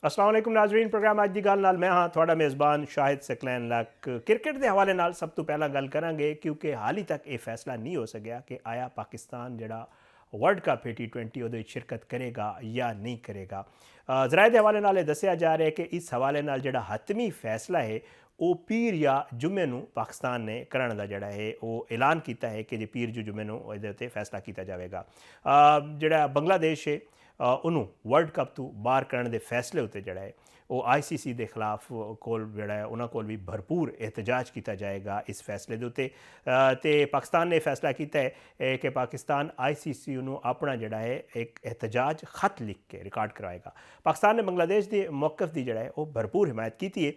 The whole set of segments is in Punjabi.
अस्सलाम वालेकुम नाजरीन। प्रोग्राम ਅੱਜ ਦੀ ਗੱਲ ਨਾਲ ਮੈਂ ਹਾਂ ਤੁਹਾਡਾ ਮੇਜ਼ਬਾਨ ਸ਼ਾਹਿਦ ਸਕਲੈਨ ਲੱਕ। ਕ੍ਰਿਕਟ ਦੇ ਹਵਾਲੇ ਨਾਲ ਸਭ ਤੋਂ ਪਹਿਲਾਂ ਗੱਲ ਕਰਾਂਗੇ ਕਿਉਂਕਿ ਹਾਲ ਹੀ ਤੱਕ ਇਹ ਫੈਸਲਾ ਨਹੀਂ ਹੋ ਸਕਿਆ ਕਿ ਆਇਆ ਪਾਕਿਸਤਾਨ ਜਿਹੜਾ ਵਰਲਡ ਕੱਪ T20 ਉਹਦੇ ਵਿੱਚ ਸ਼ਿਰਕਤ ਕਰੇਗਾ ਜਾਂ ਨਹੀਂ ਕਰੇਗਾ। ਜ਼ਰਾਏ ਦੇ ਹਵਾਲੇ ਨਾਲ ਇਹ ਦੱਸਿਆ ਜਾ ਰਿਹਾ ਕਿ ਇਸ ਹਵਾਲੇ ਨਾਲ ਜਿਹੜਾ ਹਤਮੀ ਫੈਸਲਾ ਹੈ ਉਹ ਪੀਰ ਜਾਂ ਜੁਮੇ ਨੂੰ ਪਾਕਿਸਤਾਨ ਨੇ ਕਰਨ ਦਾ ਜਿਹੜਾ ਹੈ ਉਹ ਐਲਾਨ ਕੀਤਾ ਹੈ ਕਿ ਜੇ ਪੀਰ ਜੋ ਜੁਮੇ ਨੂੰ ਇਹਦੇ ਉੱਤੇ ਫੈਸਲਾ ਕੀਤਾ ਜਾਵੇਗਾ। ਜਿਹੜਾ ਬੰਗਲਾਦੇਸ਼ ਹੈ ਉਹਨੂੰ ਵਰਲਡ ਕੱਪ ਤੋਂ ਬਾਹਰ ਕਰਨ ਦੇ ਫੈਸਲੇ ਉੱਤੇ ਜਿਹੜਾ ਹੈ ਉਹ ICC ਦੇ ਖਿਲਾਫ ਕੋਲ ਜਿਹੜਾ ਹੈ ਉਹਨਾਂ ਕੋਲ ਵੀ ਭਰਪੂਰ ਇਹਤਜਾਜ ਕੀਤਾ ਜਾਏਗਾ ਇਸ ਫੈਸਲੇ ਦੇ ਉੱਤੇ। ਅਤੇ ਪਾਕਿਸਤਾਨ ਨੇ ਫੈਸਲਾ ਕੀਤਾ ਹੈ ਕਿ ਪਾਕਿਸਤਾਨ ICC ਨੂੰ ਆਪਣਾ ਜਿਹੜਾ ਹੈ ਇੱਕ ਇਹਤਜਾਜ ਖਤ ਲਿਖ ਕੇ ਰਿਕਾਰਡ ਕਰਾਏਗਾ। ਪਾਕਿਸਤਾਨ ਨੇ ਬੰਗਲਾਦੇਸ਼ ਦੇ ਮੌਕਫ ਦੀ ਜਿਹੜਾ ਹੈ ਉਹ ਭਰਪੂਰ ਹਮਾਇਤ ਕੀਤੀ ਹੈ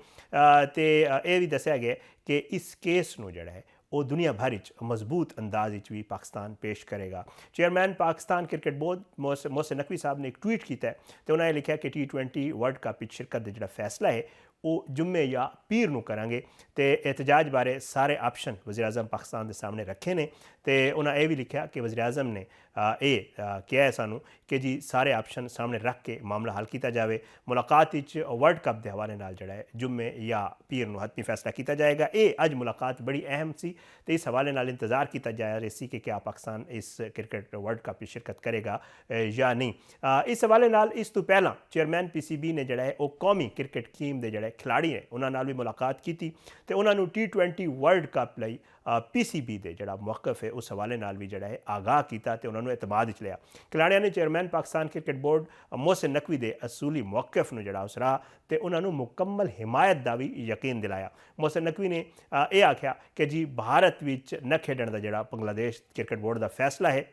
ਅਤੇ ਇਹ ਵੀ ਦੱਸਿਆ ਗਿਆ ਕਿ ਇਸ ਕੇਸ ਨੂੰ ਜਿਹੜਾ ਹੈ ਉਹ ਦੁਨੀਆ ਭਰ ਵਿੱਚ ਮਜ਼ਬੂਤ ਅੰਦਾਜ਼ ਵਿੱਚ ਵੀ ਪਾਕਿਸਤਾਨ ਪੇਸ਼ ਕਰੇਗਾ। Chairman Pakistan cricket board Mohsin Naqvi साहब ने एक ट्वीट किया तो उन्होंने लिखा कि T20 वर्ल्ड कप शिरकत का जोड़ा फैसला है ਉਹ ਜੁਮੇ ਜਾਂ ਪੀਰ ਨੂੰ ਕਰਾਂਗੇ ਅਤੇ ਇਹਤਜਾਜ ਬਾਰੇ ਸਾਰੇ ਆਪਸ਼ਨ ਵਜ਼ੀਰ ਆਜ਼ਮ ਪਾਕਿਸਤਾਨ ਦੇ ਸਾਹਮਣੇ ਰੱਖੇ ਨੇ ਅਤੇ ਉਹਨਾਂ ਇਹ ਵੀ ਲਿਖਿਆ ਕਿ ਵਜ਼ੀਰ ਆਜ਼ਮ ਨੇ ਇਹ ਕਿਹਾ ਹੈ ਸਾਨੂੰ ਕਿ ਜੀ ਸਾਰੇ ਆਪਸ਼ਨ ਸਾਹਮਣੇ ਰੱਖ ਕੇ ਮਾਮਲਾ ਹੱਲ ਕੀਤਾ ਜਾਵੇ। ਮੁਲਾਕਾਤ ਵਿੱਚ ਵਰਲਡ ਕੱਪ ਦੇ ਹਵਾਲੇ ਨਾਲ ਜਿਹੜਾ ਹੈ ਜੁਮੇ ਜਾਂ ਪੀਰ ਨੂੰ ਹਤਮੀ ਫੈਸਲਾ ਕੀਤਾ ਜਾਏਗਾ। ਇਹ ਅੱਜ ਮੁਲਾਕਾਤ ਬੜੀ ਅਹਿਮ ਸੀ ਅਤੇ ਇਸ ਹਵਾਲੇ ਨਾਲ ਇੰਤਜ਼ਾਰ ਕੀਤਾ ਜਾ ਰਿਹਾ ਸੀ ਕਿ ਕਿਆ ਪਾਕਿਸਤਾਨ ਇਸ ਕ੍ਰਿਕਟ ਵਰਲਡ ਕੱਪ ਵਿੱਚ ਸ਼ਿਰਕਤ ਕਰੇਗਾ ਜਾਂ ਨਹੀਂ। ਇਸ ਹਵਾਲੇ ਨਾਲ ਇਸ ਤੋਂ ਪਹਿਲਾਂ ਚੇਅਰਮੈਨ PCB ਨੇ ਜਿਹੜਾ ਹੈ ਉਹ ਕੌਮੀ ਕ੍ਰਿਕਟ ਟੀਮ ਦੇ ਜਿਹੜੇ ਖਿਲਾੜੀ ਨੇ ਉਹਨਾਂ ਨਾਲ ਵੀ ਮੁਲਾਕਾਤ ਕੀਤੀ ਅਤੇ ਉਹਨਾਂ ਨੂੰ T20 ਵਰਲਡ ਕੱਪ ਲਈ PCB ਦੇ ਜਿਹੜਾ ਮੌਕਫ ਹੈ ਉਸ ਹਵਾਲੇ ਨਾਲ ਵੀ ਜਿਹੜਾ ਹੈ ਆਗਾਹ ਕੀਤਾ ਅਤੇ ਉਹਨਾਂ ਨੂੰ ਇਤਮਾਦ ਵਿੱਚ ਲਿਆ। ਖਿਲਾੜੀਆਂ ਨੇ chairman Pakistan cricket board Mohsin Naqvi ਦੇ ਅਸੂਲੀ ਮੌਕਫ ਨੂੰ ਜਿਹੜਾ ਉਸਰਾ ਅਤੇ ਉਹਨਾਂ ਨੂੰ ਮੁਕੰਮਲ ਹਿਮਾਇਤ ਦਾ ਵੀ ਯਕੀਨ ਦਿਲਾਇਆ। मोहसिन नकवी ਨੇ ਇਹ ਆਖਿਆ ਕਿ ਜੀ ਭਾਰਤ ਵਿੱਚ ਨਾ ਖੇਡਣ ਦਾ ਜਿਹੜਾ ਬੰਗਲਾਦੇਸ਼ ਕ੍ਰਿਕਟ ਬੋਰਡ ਦਾ ਫੈਸਲਾ ਹੈ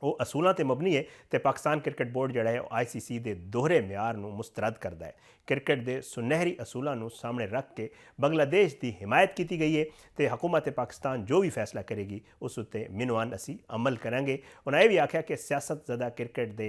ਉਹ ਅਸੂਲਾਂ 'ਤੇ ਮਬਨੀ ਹੈ ਅਤੇ ਪਾਕਿਸਤਾਨ ਕ੍ਰਿਕਟ ਬੋਰਡ ਜਿਹੜਾ ਹੈ ਉਹ ICC ਦੇ ਦੋਹਰੇ ਮਿਆਰ ਨੂੰ ਮੁਸਤਰਦ ਕਰਦਾ ਹੈ। ਕ੍ਰਿਕਟ ਦੇ ਸੁਨਹਿਰੀ ਅਸੂਲਾਂ ਨੂੰ ਸਾਹਮਣੇ ਰੱਖ ਕੇ ਬੰਗਲਾਦੇਸ਼ ਦੀ ਹਿਮਾਇਤ ਕੀਤੀ ਗਈ ਹੈ ਅਤੇ ਹਕੂਮਤ ਪਾਕਿਸਤਾਨ ਜੋ ਵੀ ਫੈਸਲਾ ਕਰੇਗੀ ਉਸ ਉੱਤੇ ਮਿਨਵਾਨ ਅਸੀਂ ਅਮਲ ਕਰਾਂਗੇ। ਉਹਨਾਂ ਇਹ ਵੀ ਆਖਿਆ ਕਿ ਸਿਆਸਤ ਜ਼ਦਾ ਕ੍ਰਿਕਟ ਦੇ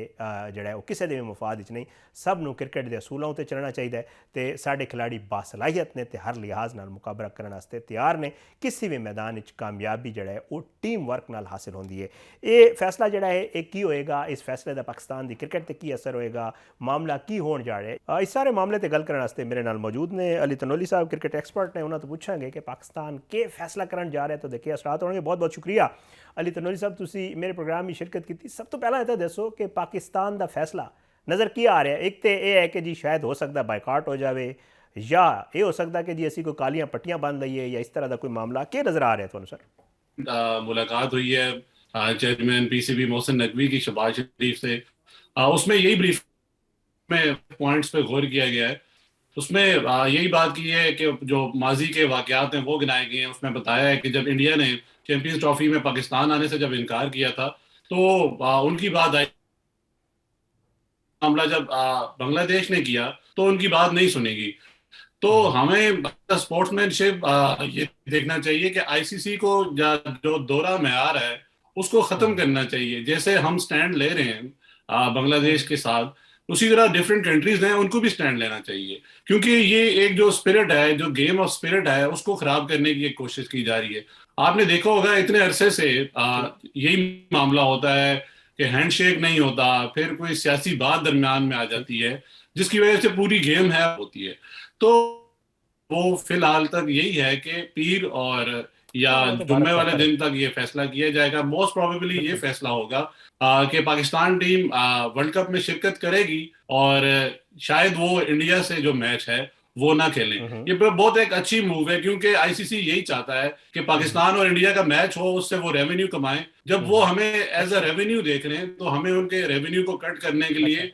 ਜਿਹੜਾ ਉਹ ਕਿਸੇ ਦੇ ਵੀ ਮਫਾਦ ਵਿੱਚ ਨਹੀਂ, ਸਭ ਨੂੰ ਕ੍ਰਿਕਟ ਦੇ ਅਸੂਲਾਂ ਉੱਤੇ ਚੱਲਣਾ ਚਾਹੀਦਾ ਹੈ ਅਤੇ ਸਾਡੇ ਖਿਲਾੜੀ ਬਾਸਲਾਹੀਅਤ ਨੇ ਅਤੇ ਹਰ ਲਿਹਾਜ਼ ਨਾਲ ਮੁਕਾਬਲਾ ਕਰਨ ਵਾਸਤੇ ਤਿਆਰ ਨੇ। ਕਿਸੇ ਵੀ ਮੈਦਾਨ ਵਿੱਚ ਕਾਮਯਾਬੀ ਜਿਹੜਾ ਹੈ ਉਹ ਟੀਮ ਵਰਕ ਨਾਲ ਹਾਸਿਲ ਹੁੰਦੀ ਹੈ। ਇਹ ਫੈਸਲਾ ਜਿਹੜਾ ਹੈ ਇਹ ਕੀ ਹੋਏਗਾ, ਇਸ ਫੈਸਲੇ ਦਾ ਪਾਕਿਸਤਾਨ ਦੀ ਕ੍ਰਿਕਟ 'ਤੇ ਕੀ ਅਸਰ ਹੋਏਗਾ, ਮਾਮਲਾ ਕੀ ਹੋਣ ਜਾ ਰਿਹਾ, ਇਸ ਸਾਰੇ ਮਾਮਲੇ 'ਤੇ ਗੱਲ ਕਰਨ ਵਾਸਤੇ ਮੇਰੇ ਨਾਲ ਮੌਜੂਦ ਨੇ ਅਲੀ ਤਨੋਲੀ ਸਾਹਿਬ, ਕ੍ਰਿਕਟ ਐਕਸਪਰਟ ਨੇ। ਉਹਨਾਂ ਤੋਂ ਪੁੱਛਾਂਗੇ ਕਿ ਪਾਕਿਸਤਾਨ ਕੀ ਫੈਸਲਾ ਕਰਨ ਜਾ ਰਿਹਾ ਤਾਂ ਦੇਖੇ ਅਸਰਾਤ ਹੋਣਗੇ। ਬਹੁਤ ਬਹੁਤ ਸ਼ੁਕਰੀਆ ਅਲੀ ਤਨੋਲੀ ਸਾਹਿਬ, ਤੁਸੀਂ ਮੇਰੇ ਪ੍ਰੋਗਰਾਮ ਵਿੱਚ ਸ਼ਿਰਕਤ ਕੀਤੀ। ਸਭ ਤੋਂ ਪਹਿਲਾਂ ਇਹ ਤਾਂ ਦੱਸੋ ਕਿ ਪਾਕਿਸਤਾਨ ਦਾ ਫੈਸਲਾ ਨਜ਼ਰ ਕੀ ਆ ਰਿਹਾ। ਇੱਕ ਤਾਂ ਇਹ ਹੈ ਕਿ ਜੀ ਸ਼ਾਇਦ ਹੋ ਸਕਦਾ ਬਾਈਕਾਟ ਹੋ ਜਾਵੇ ਜਾਂ ਇਹ ਹੋ ਸਕਦਾ ਕਿ ਜੀ ਅਸੀਂ ਕੋਈ ਕਾਲੀਆਂ ਪੱਟੀਆਂ ਬੰਨ ਲਈਏ ਜਾਂ ਇਸ ਤਰ੍ਹਾਂ ਦਾ ਕੋਈ ਮਾਮਲਾ। ਕੀ ਨਜ਼ਰ ਆ ਰਿਹਾ ਤੁਹਾਨੂੰ ਸਰ? मुलाकात हुई है चेयरमैन PCB मोहसिन नकवी की शहबाज शरीफ से। उसमें यही ब्रीफ में पॉइंट्स पे गौर किया गया है। उसमें यही बात की है कि जो माजी के वाक़यात हैं वो गिनाए गए हैं। उसमें बताया है कि जब इंडिया ने चैंपियंस ट्रॉफी में पाकिस्तान आने से जब इनकार किया था तो उनकी बात आई, मामला जब बांग्लादेश ने किया तो उनकी बात नहीं सुनेगी। तो हमें स्पोर्ट्समैनशिप ये देखना चाहिए कि ICC को जो दोहरा मेयार है उसको ख़त्म करना चाहिए। जैसे हम स्टैंड ले रहे हैं बांग्लादेश के साथ, उसी तरह डिफरेंट कंट्रीज हैं उनको भी स्टैंड लेना चाहिए, क्योंकि ये एक जो स्पिरिट है, जो गेम ऑफ स्पिरिट है, उसको ख़राब करने की एक कोशिश की जा रही है। आपने देखा होगा इतने अरसे से यही मामला होता है कि हैंडशेक नहीं होता, फिर कोई सियासी बात दरमियान में आ जाती है जिसकी वजह से पूरी गेम है होती है। तो वो फिलहाल तक यही है कि पीर और या जुम्मे वाले दिन तक ये फैसला किया जाएगा। मोस्ट प्रोबेबली ये फैसला होगा कि पाकिस्तान टीम वर्ल्ड कप में शिरकत करेगी और शायद वो इंडिया से जो मैच है वो ना खेलें। ये बहुत एक अच्छी मूव है, क्योंकि ICC यही चाहता है कि पाकिस्तान और इंडिया का मैच हो, उससे वो रेवेन्यू कमाएं। जब वो हमें एज अ रेवेन्यू देख रहे हैं तो हमें उनके रेवेन्यू को कट करने के लिए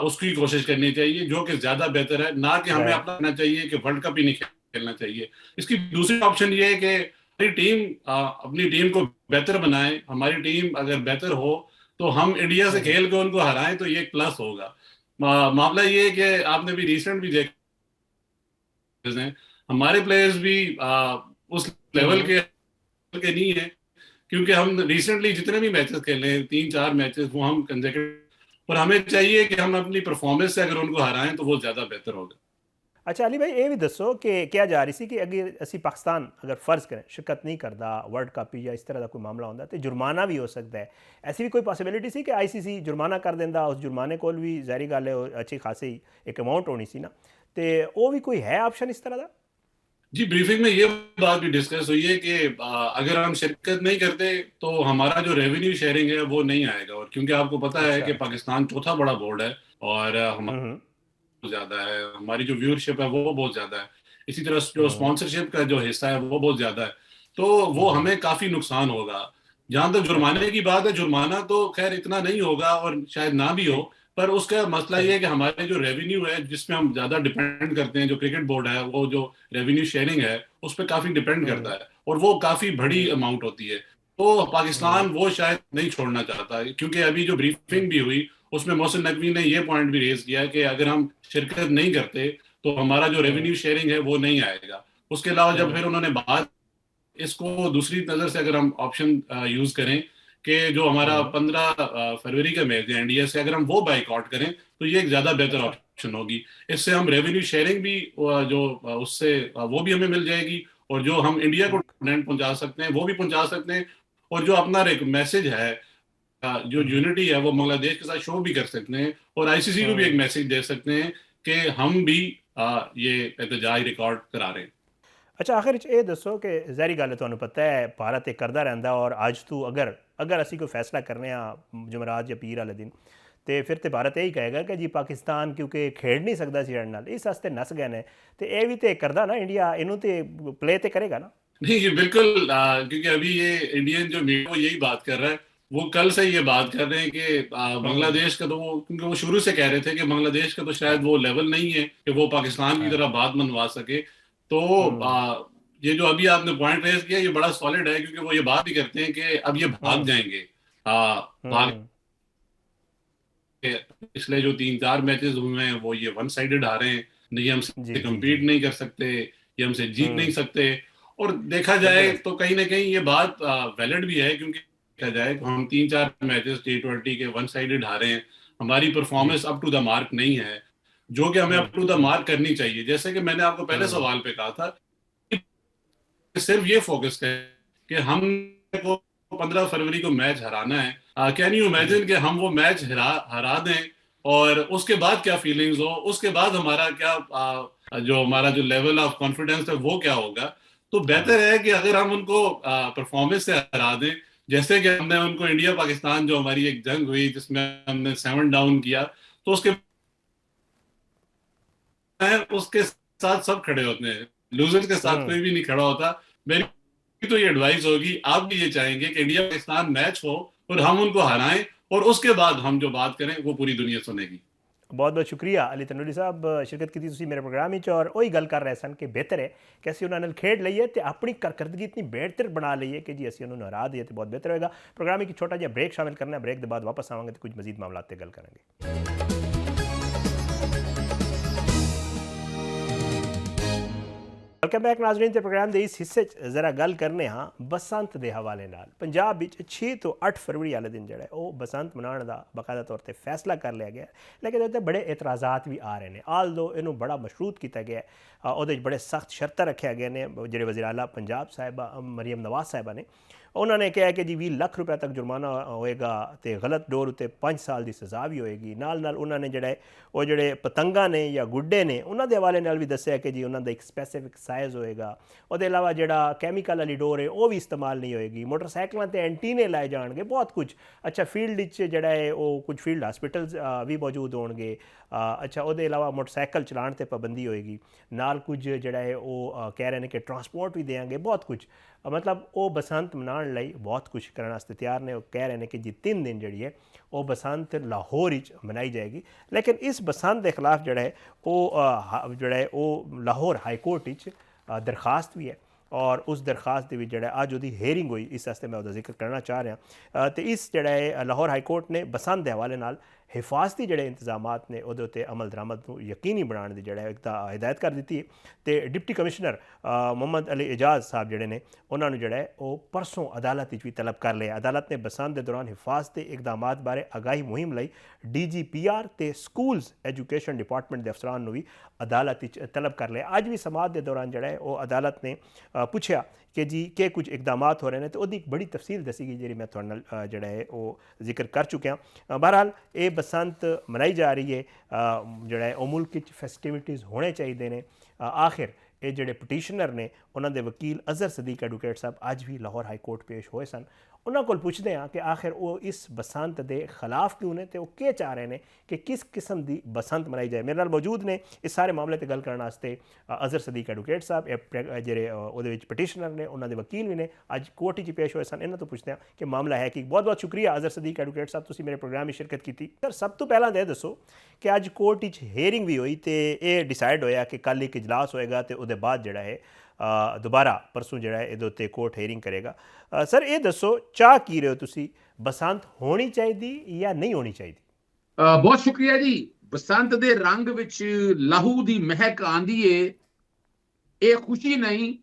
उसकी कोशिश करनी चाहिए, जो कि ज्यादा बेहतर है। ना कि हमें अपना चाहिए कि वर्ल्ड कप ही नहीं खेलना चाहिए। इसकी दूसरी ऑप्शन ये है कि हमारी टीम अपनी टीम को बेहतर बनाए। हमारी टीम अगर बेहतर हो तो हम इंडिया से खेल के उनको हराएं तो ये एक प्लस होगा। मामला ये है कि आपने भी रिसेंट भी देखा, हमारे प्लेयर्स भी उस लेवल के नहीं है, क्योंकि हम रिसेंटली जितने भी मैचेस खेले हैं 3-4 मैचेस वो हम कंसेक्यूटिव, और हमें चाहिए कि हम अपनी परफॉर्मेंस से अगर उनको हराएं तो वो ज्यादा बेहतर होगा। ਅੱਛਾ ਅਲੀ ਭਾਈ ਇਹ ਵੀ ਦੱਸੋ ਕਿ ਕਿਹਾ ਜਾ ਰਹੀ ਸੀ ਕਿ ਅਗਰ ਅਸੀਂ ਪਾਕਿਸਤਾਨ ਅਗਰ ਫਰਜ਼ ਕरें ਸ਼ਿਰਕਤ ਨਹੀਂ ਕਰਦਾ ਵਰਲਡ ਕੱਪ ਜਾਂ ਇਸ ਤਰ੍ਹਾਂ ਦਾ ਕੋਈ ਮਾਮਲਾ ਹੁੰਦਾ ਤੇ ਜੁਰਮਾਨਾ ਵੀ ਹੋ ਸਕਦਾ ਹੈ। ਐਸੀ ਵੀ ਕੋਈ ਪੋਸੀਬਿਲਿਟੀ ਸੀ ਕਿ ਆਈਸੀਸੀ ਜੁਰਮਾਨਾ ਕਰ ਦਿੰਦਾ, ਉਸ ਜੁਰਮਾਨੇ ਕੋਲ ਵੀ ਜ਼ਾਹਿਰੀ ਗੱਲ ਹੈ ਉਹ ਅੱਛੀ ਖਾਸੀ ਇੱਕ ਅਮਾਊਂਟ ਹੋਣੀ ਸੀ ਨਾ, ਤੇ ਉਹ ਵੀ ਕੋਈ ਹੈ ਆਪਸ਼ਨ ਇਸ तरह का? जी, ब्रीफिंग में ये बात भी डिस्कस हुई है कि अगर हम शिरकत नहीं करते तो हमारा जो रेवेन्यू शेयरिंग है वो नहीं आएगा। और क्योंकि आपको पता है अच्छा। कि पाकिस्तान चौथा बड़ा बोर्ड है और हमारा हम्म। बहुत ज्यादा है, हमारी जो व्यूअरशिप है वो बहुत ज्यादा है, इसी तरह जो हम्म। स्पॉन्सरशिप का जो हिस्सा है वो बहुत ज्यादा है, तो वो हम्म। हमें काफी नुकसान होगा। जहां तक अच्छा। जुर्माने की बात है, जुर्माना तो खैर इतना नहीं होगा और शायद ना भी हो, ठीक। पर उसका मसला ये सही। है कि हमारे जो रेवेन्यू है जिसमें हम ज्यादा डिपेंड करते हैं, जो क्रिकेट बोर्ड है वो जो रेवेन्यू शेयरिंग है उस पर काफी डिपेंड करता हम्म। है और वो काफी बड़ी हम्म। अमाउंट होती है। तो हम्म। पाकिस्तान वो शायद नहीं छोड़ना चाहता है, क्योंकि अभी जो ब्रीफिंग भी हुई उसमें मोहसिन नकवी ने ये पॉइंट भी रेज किया कि अगर हम शिरकत नहीं करते तो हमारा जो हम्म। रेवेन्यू शेयरिंग है वो नहीं आएगा। उसके अलावा जब हम्म। फिर उन्होंने बात, इसको दूसरी नजर से अगर हम ऑप्शन यूज करें कि जो हमारा हम्म। 15 फरवरी का मैच है इंडिया से, अगर हम वो बाइकआउट करें तो ये एक ज्यादा बेहतर अच्छा। ऑप्शन होगी। इससे हम रेवेन्यू शेयरिंग भी जो उससे वो भी हमें मिल जाएगी, और जो हम इंडिया को ठीक। टैलेंट पहुंचा सकते हैं वो भी पहुंचा सकते हैं, और जो अपना एक मैसेज है, जो हम्म। यूनिटी है वो बांग्लादेश के साथ शो भी कर सकते हैं, और आईसीसी को भी एक हम्म। मैसेज दे सकते हैं कि हम भी ये एहतजाज रिकॉर्ड करा रहे हैं। ਅੱਛਾ ਆਖਿਰ 'ਚ ਇਹ ਦੱਸੋ ਕਿ ਜ਼ਾਹਿਰੀ ਗੱਲ ਹੈ ਤੁਹਾਨੂੰ ਪਤਾ ਹੈ ਭਾਰਤ ਇਹ ਕਰਦਾ ਰਹਿੰਦਾ ਔਰ ਅੱਜ ਤੋਂ ਅਗਰ ਅਗਰ ਅਸੀਂ ਕੋਈ ਫੈਸਲਾ ਕਰਨੇ ਆ ਜਮਰਾਤ ਜਾਂ ਪੀਰ ਵਾਲੇ ਦਿਨ ਤੇ ਫਿਰ ਤੇ ਭਾਰਤ ਇਹੀ ਕਹੇਗਾ ਕਿ ਜੀ ਪਾਕਿਸਤਾਨ ਕਿਉਂਕਿ ਖੇਡ ਨਹੀਂ ਸਕਦਾ ਸੀ ਸਾਡੇ ਨਾਲ ਇਸ ਵਾਸਤੇ ਨਸ ਗਏ ਨੇ ਤੇ ਇਹ ਵੀ ਤੇ ਕਰਦਾ ਨਾ ਇੰਡੀਆ ਇਹਨੂੰ ਤੇ ਪਲੇ ਤੇ ਕਰੇਗਾ ਨਾ। नहीं, ये बिल्कुल क्योंकि अभी ये इंडियन जो मीडिया वो यही बात कर रहा है, वो कल से ये बात कर रहे हैं कि हम्म। बांग्लादेश का तो वो, क्योंकि वो शुरू से कह रहे थे कि बांग्लादेश का तो हाँ। शायद वो लेवल नहीं है कि वो पाकिस्तान की हाँ। तरह बात मनवा सके। तो हम्म। ये जो अभी आपने पॉइंट रेज किया ये बड़ा सॉलिड है, क्योंकि वो ये बात भी करते हैं कि अब ये भाग हम्म। जाएंगे, भाग हम्म। के पिछले जो 3-4 मैचेस हुए हैं वो ये वन साइडेड हारे हैं, नहीं जी हमसे जी जी। कम्पीट नहीं कर सकते, ये हमसे जीत नहीं हम्म। सकते। और देखा जाए ज़बरदस्त। तो कहीं ना कहीं ये बात वैलिड भी है, क्योंकि देखा जाए तो हम 3-4 मैचेस T20 के वन साइडेड हारे हैं, हमारी जी। Performance up to the mark नहीं है, जो कि हमें up to the hmm. Mark करनी चाहिए। जैसे कि मैंने आपको पहले हम्म। सवाल पे कहा था कि सिर्फ ये फोकस है कि हम को 15 फरवरी को मैच हराना है। Can you ji. इमेजिन कि हम वो मैच हरा दें और उसके बाद क्या फीलिंग्स हो, उसके बाद हमारा क्या जो हमारा जो लेवल ऑफ कॉन्फिडेंस है वो क्या होगा। तो हाँ। बेहतर है कि अगर हम उनको परफॉर्मेंस से हरा दें, जैसे कि हमने उनको इंडिया पाकिस्तान जो हमारी एक जंग हुई जिसमें हमने 7 डाउन किया, तो उसके उसके साथ सब खड़े होते हैं, लूजर्स के साथ हम्म। कोई भी नहीं खड़ा होता। मेरी तो ये एडवाइस होगी, आप भी ये चाहेंगे कि इंडिया पाकिस्तान मैच हो और हम उनको हराएं, और उसके बाद हम जो बात करें वो पूरी दुनिया सुनेगी। बहुत बहुत शुक्रिया अली तनूरी साहब शिरकत की ਤੁਸੀਂ ਮੇਰੇ ਪ੍ਰੋਗਰਾਮ ਵਿੱਚ ਔਰ ਉਹੀ ਗੱਲ ਕਰ ਰਹੇ ਸਨ ਕਿ ਬਿਹਤਰ ਹੈ ਕਿ ਅਸੀਂ ਉਹਨਾਂ ਨਾਲ ਖੇਡ ਲਈਏ ਤੇ ਆਪਣੀ ਕਾਰਕਰਦਗੀ ਇਤਨੀ ਬਿਹਤਰ ਬਣਾ ਲਈਏ ਕਿ ਜੀ ਅਸੀਂ ਉਹਨਾਂ ਨੂੰ ਹਰਾ ਦਈਏ ਤੇ ਬਹੁਤ ਬਿਹਤਰ ਹੋਏਗਾ। ਪ੍ਰੋਗਰਾਮ ਵਿੱਚ ਛੋਟਾ ਜਿਹਾ ਬ੍ਰੇਕ ਸ਼ਾਮਿਲ ਕਰਨਾ, ਬ੍ਰੇਕ ਦੇ ਬਾਅਦ ਵਾਪਸ ਆਵਾਂਗੇ ਤੇ ਕੁਝ ਮਜ਼ੀਦ ਮਾਮਲਾਤ ਤੇ ਗੱਲ ਕਰਾਂਗੇ। ਵੈਲਕਮ ਬੈਕ ਨਾਜ਼ਰੀਨ ਤੇ ਪ੍ਰੋਗਰਾਮ ਦੇ ਇਸ ਹਿੱਸੇ 'ਚ ਜ਼ਰਾ ਗੱਲ ਕਰਨੇ ਹਾਂ ਬਸੰਤ ਦੇ ਹਵਾਲੇ ਨਾਲ। ਪੰਜਾਬ ਵਿੱਚ 6 ਤੋਂ 8 ਫਰਵਰੀ ਵਾਲੇ ਦਿਨ ਜਿਹੜਾ ਉਹ ਬਸੰਤ ਮਨਾਉਣ ਦਾ ਬਾਕਾਇਦਾ ਤੌਰ ਤੇ ਫੈਸਲਾ ਕਰ ਲਿਆ ਗਿਆ, ਲੇਕਿਨ ਉਹਦੇ ਬੜੇ ਇਤਰਾਜ਼ਾਤ ਵੀ ਆ ਰਹੇ ਨੇ। ਆਲਦੋ ਇਹਨੂੰ ਬੜਾ ਮਸ਼ਰੂਤ ਕੀਤਾ ਗਿਆ, ਉਹਦੇ 'ਚ ਬੜੇ ਸਖਤ ਸ਼ਰਤਾਂ ਰੱਖਿਆ ਗਏ ਨੇ। ਜਿਹੜੇ ਵਜ਼ੀਰ ਆਲਾ ਪੰਜਾਬ ਸਾਹਿਬਾ ਮਰੀਮ ਨਵਾਜ਼ ਸਾਹਿਬਾ ਨੇ ਉਹਨਾਂ ਨੇ ਕਿਹਾ ਕਿ ਜੀ 20 ਲੱਖ ਰੁਪਏ ਤੱਕ ਜੁਰਮਾਨਾ ਹੋਏਗਾ ਤੇ ਗਲਤ ਡੋਰ ਉੱਤੇ 5 ਸਾਲ ਦੀ ਸਜ਼ਾ ਵੀ ਹੋਏਗੀ। ਨਾਲ ਨਾਲ ਉਹਨਾਂ ਨੇ ਜਿਹੜੇ ਪਤੰਗਾਂ ਨੇ ਜਾਂ ਗੁੱਡੇ ਨੇ ਉਹਨਾਂ ਦੇ ਹਵਾਲੇ ਨਾਲ ਵੀ ਦੱਸਿਆ ਕਿ ਜੀ ਉਹਨਾਂ ਦਾ ਇੱਕ ਸਪੈਸੀਫਿਕ ਸਾਈਜ਼ ਹੋਏਗਾ। ਉਹਦੇ ਇਲਾਵਾ ਜਿਹੜਾ ਕੈਮੀਕਲ ਵਾਲੀ ਡੋਰ ਹੈ ਉਹ ਵੀ ਇਸਤੇਮਾਲ ਨਹੀਂ ਹੋਏਗੀ। ਮੋਟਰਸਾਈਕਲਾਂ 'ਤੇ ਐਂਟੀਨੇ ਲਾਏ ਜਾਣਗੇ, ਬਹੁਤ ਕੁਝ। ਅੱਛਾ ਫੀਲਡ ਵਿੱਚ ਜਿਹੜਾ ਹੈ ਉਹ ਕੁਝ ਫੀਲਡ ਹਸਪੀਟਲਸ ਵੀ ਮੌਜੂਦ ਹੋਣਗੇ। ਅੱਛਾ ਉਹਦੇ ਇਲਾਵਾ ਮੋਟਰਸਾਈਕਲ ਚਲਾਉਣ 'ਤੇ ਪਾਬੰਦੀ ਹੋਏਗੀ। ਨਾਲ ਕੁਝ ਜਿਹੜਾ ਹੈ ਉਹ ਕਹਿ ਰਹੇ ਨੇ ਕਿ ਟਰਾਂਸਪੋਰਟ ਵੀ ਦੇਵਾਂਗੇ, ਬਹੁਤ ਕੁਝ। ਮਤਲਬ ਉਹ ਬਸੰਤ ਮਨਾਉਣ ਲਈ ਬਹੁਤ ਕੁਝ ਕਰਨ ਵਾਸਤੇ ਤਿਆਰ ਨੇ। ਉਹ ਕਹਿ ਰਹੇ ਨੇ ਕਿ ਜੀ 3 ਦਿਨ ਜਿਹੜੀ ਹੈ ਉਹ ਬਸੰਤ ਲਾਹੌਰ ਵਿੱਚ ਮਨਾਈ ਜਾਏਗੀ। ਲੇਕਿਨ ਇਸ ਬਸੰਤ ਦੇ ਖਿਲਾਫ ਜਿਹੜਾ ਹੈ ਉਹ ਲਾਹੌਰ ਹਾਈ ਕੋਰਟ ਵਿੱਚ ਦਰਖਾਸਤ ਵੀ ਹੈ ਔਰ ਉਸ ਦਰਖਾਸਤ ਦੇ ਵਿੱਚ ਜਿਹੜਾ ਅੱਜ ਉਹਦੀ ਹੇਅਰਿੰਗ ਹੋਈ, ਇਸ ਵਾਸਤੇ ਮੈਂ ਉਹਦਾ ਜ਼ਿਕਰ ਕਰਨਾ ਚਾਹ ਰਿਹਾ। ਅਤੇ ਇਸ ਜਿਹੜਾ ਹੈ ਲਾਹੌਰ ਹਾਈ ਕੋਰਟ ਨੇ ਬਸੰਤ ਦੇ ਹਵਾਲੇ ਨਾਲ ਹਿਫਾਜ਼ਤੀ ਜਿਹੜੇ ਇੰਤਜ਼ਾਮਾਤ ਨੇ ਉਹਦੇ ਉੱਤੇ ਅਮਲ ਦਰਾਮਦ ਨੂੰ ਯਕੀਨੀ ਬਣਾਉਣ ਦੀ ਜਿਹੜਾ ਇੱਕ ਤਾਂ ਹਦਾਇਤ ਕਰ ਦਿੱਤੀ ਹੈ। ਤੇ ਡਿਪਟੀ ਕਮਿਸ਼ਨਰ ਮੁਹੰਮਦ ਅਲੀ ਇਜਾਜ਼ ਸਾਹਿਬ ਜਿਹੜੇ ਨੇ ਉਹਨਾਂ ਨੂੰ ਜਿਹੜਾ ਹੈ ਉਹ ਪਰਸੋਂ ਅਦਾਲਤ ਵਿੱਚ ਵੀ ਤਲਬ ਕਰ ਲਿਆ। ਅਦਾਲਤ ਨੇ ਬਸੰਤ ਦੇ ਦੌਰਾਨ ਹਿਫਾਜ਼ਤੀ ਇਕਦਾਮਾਤ ਬਾਰੇ ਆਗਾਹੀ ਮੁਹਿੰਮ ਲਈ DGPR ਤੇ ਸਕੂਲਸ ਐਜੂਕੇਸ਼ਨ ਡਿਪਾਰਟਮੈਂਟ ਦੇ ਅਫਸਰਾਂ ਨੂੰ ਵੀ ਅਦਾਲਤ ਵਿੱਚ ਤਲਬ ਕਰ ਲਿਆ। ਅੱਜ ਵੀ ਸਮਾਅਤ ਦੇ ਦੌਰਾਨ ਜਿਹੜਾ ਹੈ ਉਹ ਅਦਾਲਤ ਨੇ ਪੁੱਛਿਆ ਕਿ ਜੀ ਕਿ ਕੁਝ ਇਕਦਾਮਾਤ ਹੋ ਰਹੇ ਨੇ ਤੇ ਉਹਦੀ ਇੱਕ ਬੜੀ ਤਫਸੀਲ ਦੱਸੀ ਗਈ ਜਿਹੜੀ ਮੈਂ ਤੁਹਾਡੇ ਨਾਲ ਜਿਹੜਾ ਹੈ ਉਹ ਜ਼ਿਕਰ ਕਰ ਚੁੱਕਿਆ। ਬਹਰਹਾਲ ਇਹ ਬਸੰਤ ਮਨਾਈ ਜਾ ਰਹੀ ਹੈ, ਜਿਹੜਾ ਹੈ ਉਹ ਮੁਲਕ ਵਿੱਚ ਫੈਸਟੀਵਿਟੀਜ਼ ਹੋਣੇ ਚਾਹੀਦੇ ਨੇ। ਆਖਿਰ ਇਹ ਜਿਹੜੇ ਪਟੀਸ਼ਨਰ ਨੇ ਉਹਨਾਂ ਦੇ ਵਕੀਲ ਅਜ਼ਹਰ ਸਦੀਕ ਐਡਵੋਕੇਟ ਸਾਹਿਬ ਅੱਜ ਵੀ ਲਾਹੌਰ ਹਾਈ ਕੋਰਟ ਪੇਸ਼ ਹੋਏ ਸਨ। ਉਹਨਾਂ ਕੋਲ ਪੁੱਛਦੇ ਹਾਂ ਕਿ ਆਖਿਰ ਉਹ ਇਸ ਬਸੰਤ ਦੇ ਖਿਲਾਫ ਕਿਉਂ ਨੇ ਤੇ ਉਹ ਕੀ ਚਾਹ ਰਹੇ ਨੇ ਕਿ ਕਿਸ ਕਿਸਮ ਦੀ ਬਸੰਤ ਮਨਾਈ ਜਾਏ। ਮੇਰੇ ਨਾਲ ਮੌਜੂਦ ਨੇ ਇਸ ਸਾਰੇ ਮਾਮਲੇ ਤੇ ਗੱਲ ਕਰਨ ਵਾਸਤੇ ਅਜ਼ਹਰ ਸਦੀਕ ਐਡਵੋਕੇਟ ਸਾਹਿਬ, ਜਿਹੜੇ ਉਹਦੇ ਵਿੱਚ ਪਟੀਸ਼ਨਰ ਨੇ, ਉਹਨਾਂ ਦੇ ਵਕੀਲ ਵੀ ਨੇ, ਅੱਜ ਕੋਰਟ 'ਚ ਪੇਸ਼ ਹੋਏ ਸਨ। ਇਹਨਾਂ ਤੋਂ ਪੁੱਛਦੇ ਹਾਂ ਕਿ ਮਾਮਲਾ ਹੈ ਕਿ। ਬਹੁਤ ਬਹੁਤ ਸ਼ੁਕਰੀਆ ਅਜ਼ਹਰ ਸਦੀਕ ਐਡਵੋਕੇਟ ਸਾਹਿਬ, ਤੁਸੀਂ ਮੇਰੇ ਪ੍ਰੋਗਰਾਮ ਵਿੱਚ ਸ਼ਿਰਕਤ ਕੀਤੀ। ਸਰ, ਸਭ ਤੋਂ ਪਹਿਲਾਂ ਤਾਂ ਇਹ ਦੱਸੋ ਕਿ ਅੱਜ ਕੋਰਟ ਵਿੱਚ ਹੀਅਰਿੰਗ ਵੀ ਹੋਈ ਤੇ ਇਹ ਡਿਸਾਈਡ ਹੋਇਆ ਕਿ ਕੱਲ੍ਹ ਇੱਕ ਇਜਲਾਸ ਹੋਏਗਾ ਤੇ ਉਹਦੇ ਬਾਅਦ ਜਿਹੜਾ ਹੈ ਦੁਬਾਰਾ ਪਰਸੋਂ ਜਿਹੜਾ ਹੈ ਇਹਦੇ ਉੱਤੇ ਕੋਰਟ ਹੀਅਰਿੰਗ ਕਰੇਗਾ। ਸਰ, ਇਹ ਦੱਸੋ ਚਾਹ ਕੀ ਰਹੇ ਹੋ ਤੁਸੀਂ, ਬਸੰਤ ਹੋਣੀ ਚਾਹੀਦੀ ਜਾਂ ਨਹੀਂ ਹੋਣੀ ਚਾਹੀਦੀ? ਬਹੁਤ ਸ਼ੁਕਰੀਆ ਜੀ। ਬਸੰਤ ਦੇ ਰੰਗ ਵਿੱਚ ਲਹੂ ਦੀ ਮਹਿਕ ਆਂਦੀ ਏ, ਇਹ ਖੁਸ਼ੀ ਨਹੀਂ,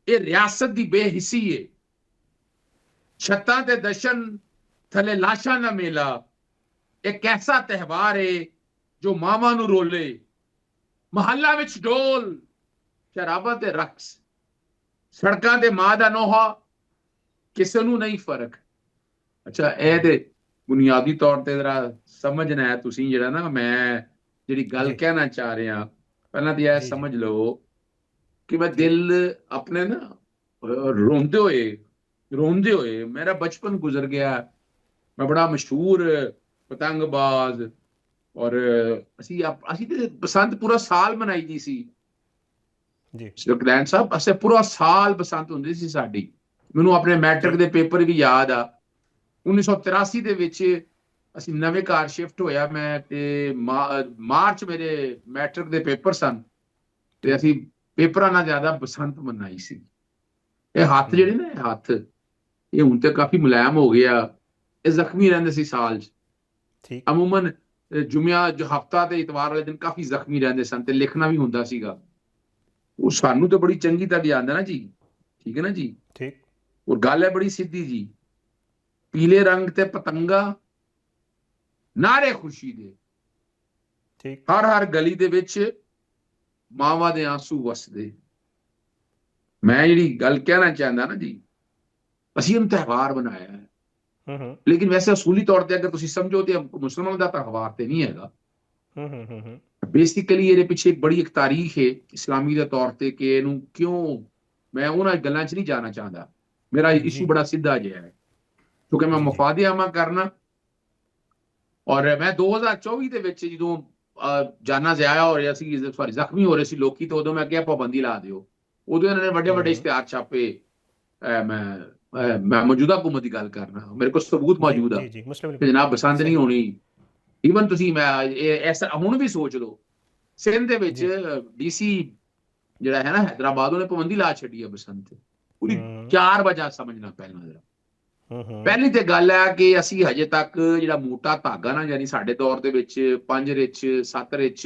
ਇਹ ਰਿਆਸਤ ਦੀ ਬੇਹਿੱਸੀ ਏ। ਛੱਤਾਂ ਤੇ ਦਸ਼ਨ, ਥੱਲੇ ਲਾਸ਼ਾਂ ਦਾ ਮੇਲਾ, ਇੱਕ ਐਸਾ ਤਿਉਹਾਰ ਏ ਜੋ ਮਾਵਾਂ ਨੂੰ ਰੋਲੇ। ਮਹੱਲਾ ਵਿੱਚ ਢੋਲ, ਸ਼ਰਾਬਾਂ ਤੇ ਰਕਸ, ਸੜਕਾਂ ਤੇ ਮਾਂ ਦਾ ਨੋਹਾ, ਕਿਸੇ ਨੂੰ ਨਹੀਂ ਫਰਕ। ਅੱਛਾ, ਇਹ ਤੇ ਬੁਨਿਆਦੀ ਤੌਰ ਤੇ ਜਰਾ ਸਮਝਣਾ ਹੈ ਤੁਸੀਂ, ਜਿਹੜਾ ਨਾ ਮੈਂ ਜਿਹੜੀ ਗੱਲ ਕਹਿਣਾ ਚਾਹ ਰਿਹਾ, ਪਹਿਲਾਂ ਤਾਂ ਇਹ ਸਮਝ ਲਓ ਕਿ ਮੈਂ ਦਿਲ ਆਪਣੇ ਨਾ ਰੋਂਦੇ ਹੋਏ ਮੇਰਾ ਬਚਪਨ ਗੁਜ਼ਰ ਗਿਆ। ਮੈਂ ਬੜਾ ਮਸ਼ਹੂਰ ਪਤੰਗਬਾਜ਼, ਔਰ ਅਸੀਂ ਤੇ ਬਸੰਤ ਪੂਰਾ ਸਾਲ ਮਨਾਈ ਦੀ ਸੀ ਜੀ ਸੁਖਲੈਨ ਸਾਹਿਬ। ਅਸੀਂ ਪੂਰਾ ਸਾਲ ਬਸੰਤ ਹੁੰਦੀ ਸੀ ਸਾਡੀ। ਮੈਨੂੰ ਆਪਣੇ ਮੈਟ੍ਰਿਕ ਦੇ ਪੇਪਰ ਵੀ ਯਾਦ ਆ। 1983 ਦੇ ਵਿੱਚ ਅਸੀਂ ਨਵੇਂ ਘਰ ਸ਼ਿਫਟ ਹੋਇਆ ਮੈਂ, ਤੇ ਮਾਰਚ ਮੇਰੇ ਮੈਟ੍ਰਿਕ ਦੇ ਪੇਪਰ ਸਨ ਤੇ ਅਸੀਂ ਪੇਪਰਾਂ ਨਾਲ ਜ਼ਿਆਦਾ ਬਸੰਤ ਮਨਾਈ ਸੀ। ਇਹ ਹੱਥ ਜਿਹੜੇ ਨੇ, ਹੱਥ ਇਹ ਹੁਣ ਤੇ ਕਾਫੀ ਮੁਲਾਇਮ ਹੋ ਗਿਆ, ਇਹ ਜ਼ਖਮੀ ਰਹਿੰਦੇ ਸੀ ਸਾਲ 'ਚ। ਅਮੂਮਨ ਜੁਮਿਆ ਜੋ ਹਫਤਾ ਤੇ ਇਤਵਾਰ ਵਾਲੇ ਦਿਨ ਕਾਫੀ ਜ਼ਖਮੀ ਰਹਿੰਦੇ ਸਨ ਤੇ ਲਿਖਣਾ ਵੀ ਹੁੰਦਾ ਸੀਗਾ। ਉਹ ਸਾਨੂੰ ਤਾਂ ਬੜੀ ਚੰਗੀ ਤਰ੍ਹਾਂ ਯਾਦ ਹੈ ਨਾ ਜੀ, ਠੀਕ ਹੈ ਨਾ ਜੀ। ਠੀਕ। ਔਰ ਗੱਲ ਹੈ ਬੜੀ ਸਿੱਧੀ ਜੀ, ਪੀਲੇ ਰੰਗ ਤੇ ਪਤੰਗਾ, ਨਾਰੇ ਖੁਸ਼ੀ ਦੇ, ਠੀਕ। ਹਰ ਗਲੀ ਦੇ ਵਿੱਚ ਮਾਵਾਂ ਦੇ ਆਂਸੂ ਵਸਦੇ। ਮੈਂ ਜਿਹੜੀ ਗੱਲ ਕਹਿਣਾ ਚਾਹੁੰਦਾ ਨਾ ਜੀ, ਅਸੀਂ ਇਹਨੂੰ ਤਿਉਹਾਰ ਬਣਾਇਆ ਹੈ, ਲੇਕਿਨ ਵੈਸੇ ਅਸੂਲੀ ਤੌਰ ਤੇ ਅਗਰ ਤੁਸੀਂ ਸਮਝੋ ਤੇ ਮੁਸਲਮਾਨ ਦਾ ਤਿਉਹਾਰ ਤੇ ਨਹੀਂ ਹੈਗਾ। ਬੇਸਿਕਲੀ ਇਹਦੇ ਪਿੱਛੇ ਬੜੀ ਇੱਕ ਤਾਰੀਖ ਹੈ ਇਸਲਾਮੀ ਦੇ ਤੌਰ ਤੇ ਕਿ ਇਹਨੂੰ ਕਿਉਂ, ਮੈਂ ਉਹਨਾਂ ਗੱਲਾਂ 'ਚ ਨਹੀਂ ਜਾਣਾ ਚਾਹੁੰਦਾ। ਮੇਰਾ ਇਸ਼ੂ ਬੜਾ ਸਿੱਧਾ ਜਿਹਾ ਹੈ ਕਿਉਂਕਿ ਮੈਂ ਮਫਾਦਿਆਮਾ ਕਰਨਾ। ਔਰ ਮੈਂ 2024 ਦੇ ਵਿੱਚ ਜਦੋਂ ਜਾਨਾ ਜ਼ਾਇਆ ਹੋ ਰਿਹਾ ਸੀ, ਜ਼ਖਮੀ ਹੋ ਰਹੇ ਸੀ ਲੋਕੀ, ਤੇ ਉਦੋਂ ਮੈਂ ਕਿਹਾ ਪਾਬੰਦੀ ਲਾ ਦਿਓ। ਉਦੋਂ ਇਹਨਾਂ ਨੇ ਵੱਡੇ ਵੱਡੇ ਇਸ਼ਤਿਹਾਰ ਛਾਪੇ। ਮੈਂ ਮੌਜੂਦਾ ਹੁਕੂਮਤ ਦੀ ਗੱਲ ਕਰਨਾ, ਮੇਰੇ ਕੋਲ ਸਬੂਤ ਮੌਜੂਦ ਆ ਕਿ ਜਨਾਬ ਬਸੰਤ ਨਹੀਂ ਹੋਣੀ। ਈਵਨ ਤੁਸੀਂ ਐਸਾ ਹੁਣ ਵੀ ਸੋਚ ਲਓ, ਸਿੰਧ ਦੇ ਵਿੱਚ DC ਜਿਹੜਾ ਹੈ ਨਾ ਹੈਦਰਾਬਾਦ, ਉਹਨੇ ਪਾਬੰਦੀ ਲਾ ਛੱਡੀ ਹੈ ਬਸੰਤ ਪੂਰੀ 4 ਵਜੇ। ਸਮਝਣਾ ਪਹਿਲੀ ਤੇ ਗੱਲ ਹੈ ਕਿ ਅਸੀਂ ਹਜੇ ਤੱਕ ਜਿਹੜਾ ਮੋਟਾ ਧਾਗਾ ਨਾ, ਯਾਨੀ ਸਾਡੇ ਦੌਰ ਦੇ ਵਿੱਚ 5 ਰਿੱਛ 7 ਰਿੱਛ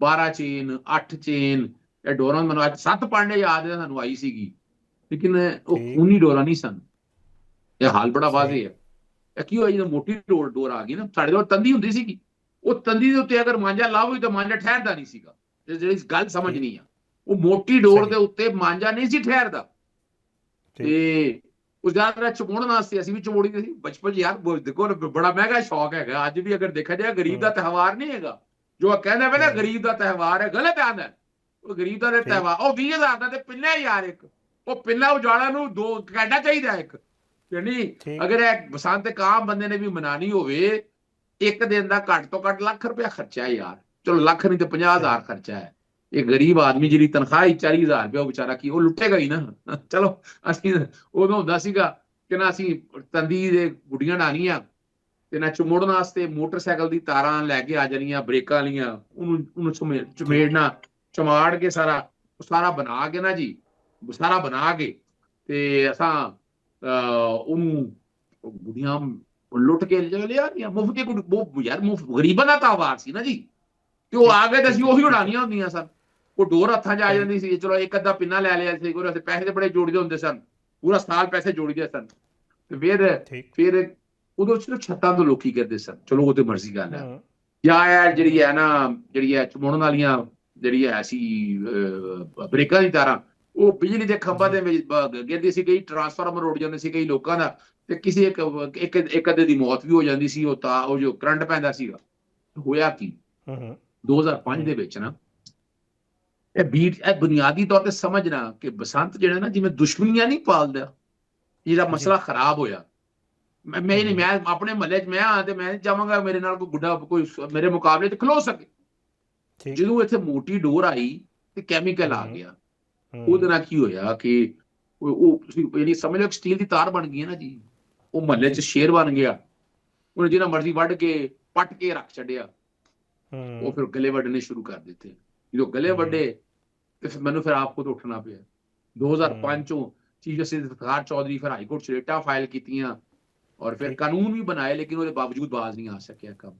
12 ਚੇਨ 8 ਚੇਨ ਇਹ ਡੋਰਾਂ, ਮੈਨੂੰ ਅੱਜ 7 ਪਾਂਡੇ ਯਾਦ ਹੈ ਸਾਨੂੰ ਆਈ ਸੀਗੀ, ਲੇਕਿਨ ਉਹ ਖੂਨੀ ਡੋਰਾ ਨਹੀਂ ਸਨ। ਇਹ ਹਾਲ ਬੜਾ ਵਾਜ਼ਿਹ ਹੈ। ਇਹ ਕੀ ਹੋਇਆ ਜਦੋਂ ਮੋਟੀ ਡੋਰ ਆ ਗਈ ਨਾ, ਸਾਡੇ ਕੋਲ ਤੰਦੀ ਹੁੰਦੀ ਸੀਗੀ, ਉਹ ਤੰਦੀ ਦੇ ਉੱਤੇ ਅਗਰ ਮਾਂਜਾ ਲਾਓ ਤਾਂ ਮਾਂਜਾ ਠਹਿਰਦਾ ਨਹੀਂ ਸੀਗਾ। ਜਿਹੜੀ ਗੱਲ ਸਮਝਣੀ ਆ, ਉਹ ਮੋਟੀ ਡੋਰ ਦੇ ਉੱਤੇ ਮਾਂਜਾ ਨਹੀਂ ਸੀ ਠਹਿਰਦਾ। ਤੇ ਉਸ ਜ਼ਿਆਦਾ ਚਮੋੜਨ ਵਾਸਤੇ ਅਸੀਂ ਵੀ ਚਮੋੜੀ ਸੀ ਬਚਪਨ 'ਚ। ਯਾਰ ਦੇਖੋ ਬੜਾ ਮਹਿੰਗਾ ਸ਼ੌਕ ਹੈਗਾ। ਅੱਜ ਵੀ ਅਗਰ ਦੇਖਿਆ ਜਾਏ ਗਰੀਬ ਦਾ ਤਿਉਹਾਰ ਨਹੀਂ ਹੈਗਾ। ਜੋ ਕਹਿੰਦਾ ਵੇ ਨਾ ਗਰੀਬ ਦਾ ਤਿਉਹਾਰ ਹੈ, ਗਲਤ ਆਂਦਾ। ਉਹ ਗਰੀਬ ਦਾ ਤਿਉਹਾਰ, ਉਹ 20,000 ਦਾ ਤੇ ਪਿੰਨਾ ਯਾਰ, ਇੱਕ ਉਹ ਪਿੰਨਾ ਉਜਾੜਾ ਨੂੰ 2 ਕਹਿਣਾ ਚਾਹੀਦਾ ਇੱਕ, ਯਾਨੀ ਅਗਰ ਇਹ ਬਸੰਤ ਆਮ ਬੰਦੇ ਨੇ ਵੀ ਮਨਾਣੀ ਹੋਵੇ, ਇੱਕ ਦਿਨ ਦਾ ਘੱਟ ਤੋਂ ਘੱਟ ਲੱਖ ਰੁਪਇਆ ਖਰਚਾ ਹੈ ਯਾਰ। ਚਲੋ ਲੱਖ ਨਹੀਂ ਤੇ 50,000 ਖਰਚਾ ਹੈ। ਇਹ ਗਰੀਬ ਆਦਮੀ ਜਿਹੜੀ ਤਨਖਾਹ ਹੀ 40,000 ਰੁਪਇਆ, ਉਹ ਵਿਚਾਰਾ ਕੀ ਉਹ ਲੁੱਟੇਗਾ ਹੀ ਨਾ। ਚਲੋ ਅਸੀਂ ਉਦੋਂ ਹੁੰਦਾ ਸੀਗਾ ਕਿ ਨਾ ਅਸੀਂ ਤੰਦੀ ਦੇ ਗੁੱਡੀਆਂ ਡਾਣੀਆਂ ਤੇ ਨਾ ਚਮੋੜਨ ਵਾਸਤੇ ਮੋਟਰਸਾਈਕਲ ਦੀ ਤਾਰਾਂ ਲੈ ਕੇ ਆ ਜਾਣੀਆਂ ਬ੍ਰੇਕਾਂ ਵਾਲੀਆਂ, ਉਹਨੂੰ ਚਮੇੜਨਾ, ਚਮਾੜ ਕੇ ਸਾਰਾ ਬਣਾ ਕੇ ਨਾ ਜੀ, ਸਾਰਾ ਬਣਾ ਕੇ ਤੇ ਅਸਾਂ ਉਹਨੂੰ ਗੁੱਡੀਆਂ ਲੁੱਟ ਕੇ ਲਿਆ ਨਹੀਂ ਮੁਫਤ ਕੇ ਉਹ ਯਾਰ ਮੁਫਤ ਗਰੀਬਾਂ ਦਾ ਤਾਂ ਆਵਾਜ਼ ਸੀ ਨਾ ਜੀ, ਤੇ ਉਹ ਆ ਗਏ ਤੇ ਅਸੀਂ ਉਹੀ ਉਡਾਣੀਆਂ ਹੁੰਦੀਆਂ ਸਨ। ਉਹ ਡੋਰ ਹੱਥਾਂ 'ਚ ਆ ਜਾਂਦੀ ਸੀ, ਚਲੋ ਇੱਕ ਅੱਧਾ ਪਿੰਨਾ ਲੈ ਲਿਆ ਸੀ, ਪੈਸੇ ਤੇ ਬੜੇ ਜੋੜਦੇ ਹੁੰਦੇ ਸਨ, ਪੂਰਾ ਸਾਲ ਪੈਸੇ ਜੋੜਦੇ ਸਨ। ਤੇ ਫਿਰ ਉਦੋਂ ਛੱਤਾਂ ਤੋਂ ਲੋਕੀ ਕਰਦੇ ਸਨ, ਚਲੋ ਉਹ ਤੇ ਮਰਜ਼ੀ ਗੱਲ ਹੈ। ਜਾਂ ਇਹ ਜਿਹੜੀ ਹੈ ਨਾ, ਜਿਹੜੀ ਹੈ ਚੁਣਨ ਵਾਲੀਆਂ ਜਿਹੜੀ ਹੈ ਸੀ ਬ੍ਰੇਕਾਂ ਦੀ ਤਾਰਾਂ, ਉਹ ਬਿਜਲੀ ਦੇ ਖੰਭਾਂ ਦੇ ਵਿੱਚ ਗਿਰਦੀ ਸੀ, ਕਈ ਟਰਾਂਸਫਾਰਮਰ ਉੱਡ ਜਾਂਦੇ ਸੀ ਕਈ ਲੋਕਾਂ ਦਾ, ਤੇ ਕਿਸੇ ਇੱਕ ਅੱਧੇ ਦੀ ਮੌਤ ਵੀ ਹੋ ਜਾਂਦੀ ਸੀ। ਉਹ ਜੋ ਕਰੰਟ ਪੈਂਦਾ ਸੀਗਾ। ਹੋਇਆ ਕੀ 2005 ਦੇ ਵਿੱਚ ਨਾ, ਇਹ ਬੁਨਿਆਦੀ ਤੌਰ ਤੇ ਸਮਝਣਾ ਕਿ ਬਸੰਤ ਜਿਹੜਾ ਨਾ ਜਿਵੇਂ ਦੁਸ਼ਮਣੀਆਂ ਨਹੀਂ ਪਾਲਦਾ, ਜਿਹੜਾ ਮਸਲਾ ਖਰਾਬ ਹੋਇਆ। ਮੈਂ ਆਪਣੇ ਮਹੱਲੇ 'ਚ ਮੈਂ ਆ ਤੇ ਮੈਂ ਚਾਹਾਂਗਾ ਮੇਰੇ ਨਾਲ ਕੋਈ ਗੁੱਡਾ ਕੋਈ ਮੇਰੇ ਮੁਕਾਬਲੇ 'ਚ ਖਲੋ ਸਕੇ। ਜਦੋਂ ਇੱਥੇ ਮੋਟੀ ਡੋਰ ਆਈ ਤੇ ਕੈਮੀਕਲ ਆ ਗਿਆ, ਉਹਦੇ ਨਾਲ ਕੀ ਹੋਇਆ ਕਿ ਉਹ ਤੁਸੀਂ ਜਿਹੜੀ ਸਮਝ ਲਓ ਸਟੀਲ ਦੀ ਤਾਰ ਬਣ ਗਈ ਹੈ ਨਾ ਜੀ, ਉਹ ਮਹੱਲੇ 'ਚ ਸ਼ੇਰ ਬਣ ਗਿਆ। ਉਹਨੇ ਜਿਹਨਾਂ ਮਰਜ਼ੀ ਵੱਢ ਕੇ ਪੱਟ ਕੇ ਰੱਖ ਛੱਡਿਆ। ਉਹ ਫਿਰ ਗਲੇ ਵੱਢਣੇ ਸ਼ੁਰੂ ਕਰ ਦਿੱਤੇ। ਜਦੋਂ ਗਲੇ ਵੱਢੇ ਤੇ ਮੈਨੂੰ ਫਿਰ ਆਪ ਖੁਦ ਉੱਠਣਾ ਪਿਆ। 2005 ਚੋਂ ਚੀਫ ਜਸਟਿਸ ਇਫ਼ਤਿਖਾਰ ਚੌਧਰੀ ਫਿਰ ਹਾਈ ਕੋਰਟ 'ਚ ਰਿਟਾਂ ਫਾਈਲ ਕੀਤੀਆਂ ਔਰ ਫਿਰ ਕਾਨੂੰਨ ਵੀ ਬਣਾਏ, ਲੇਕਿਨ ਉਹਦੇ ਬਾਵਜੂਦ ਬਾਜ਼ ਨਹੀਂ ਆ ਸਕਿਆ ਕੰਮ।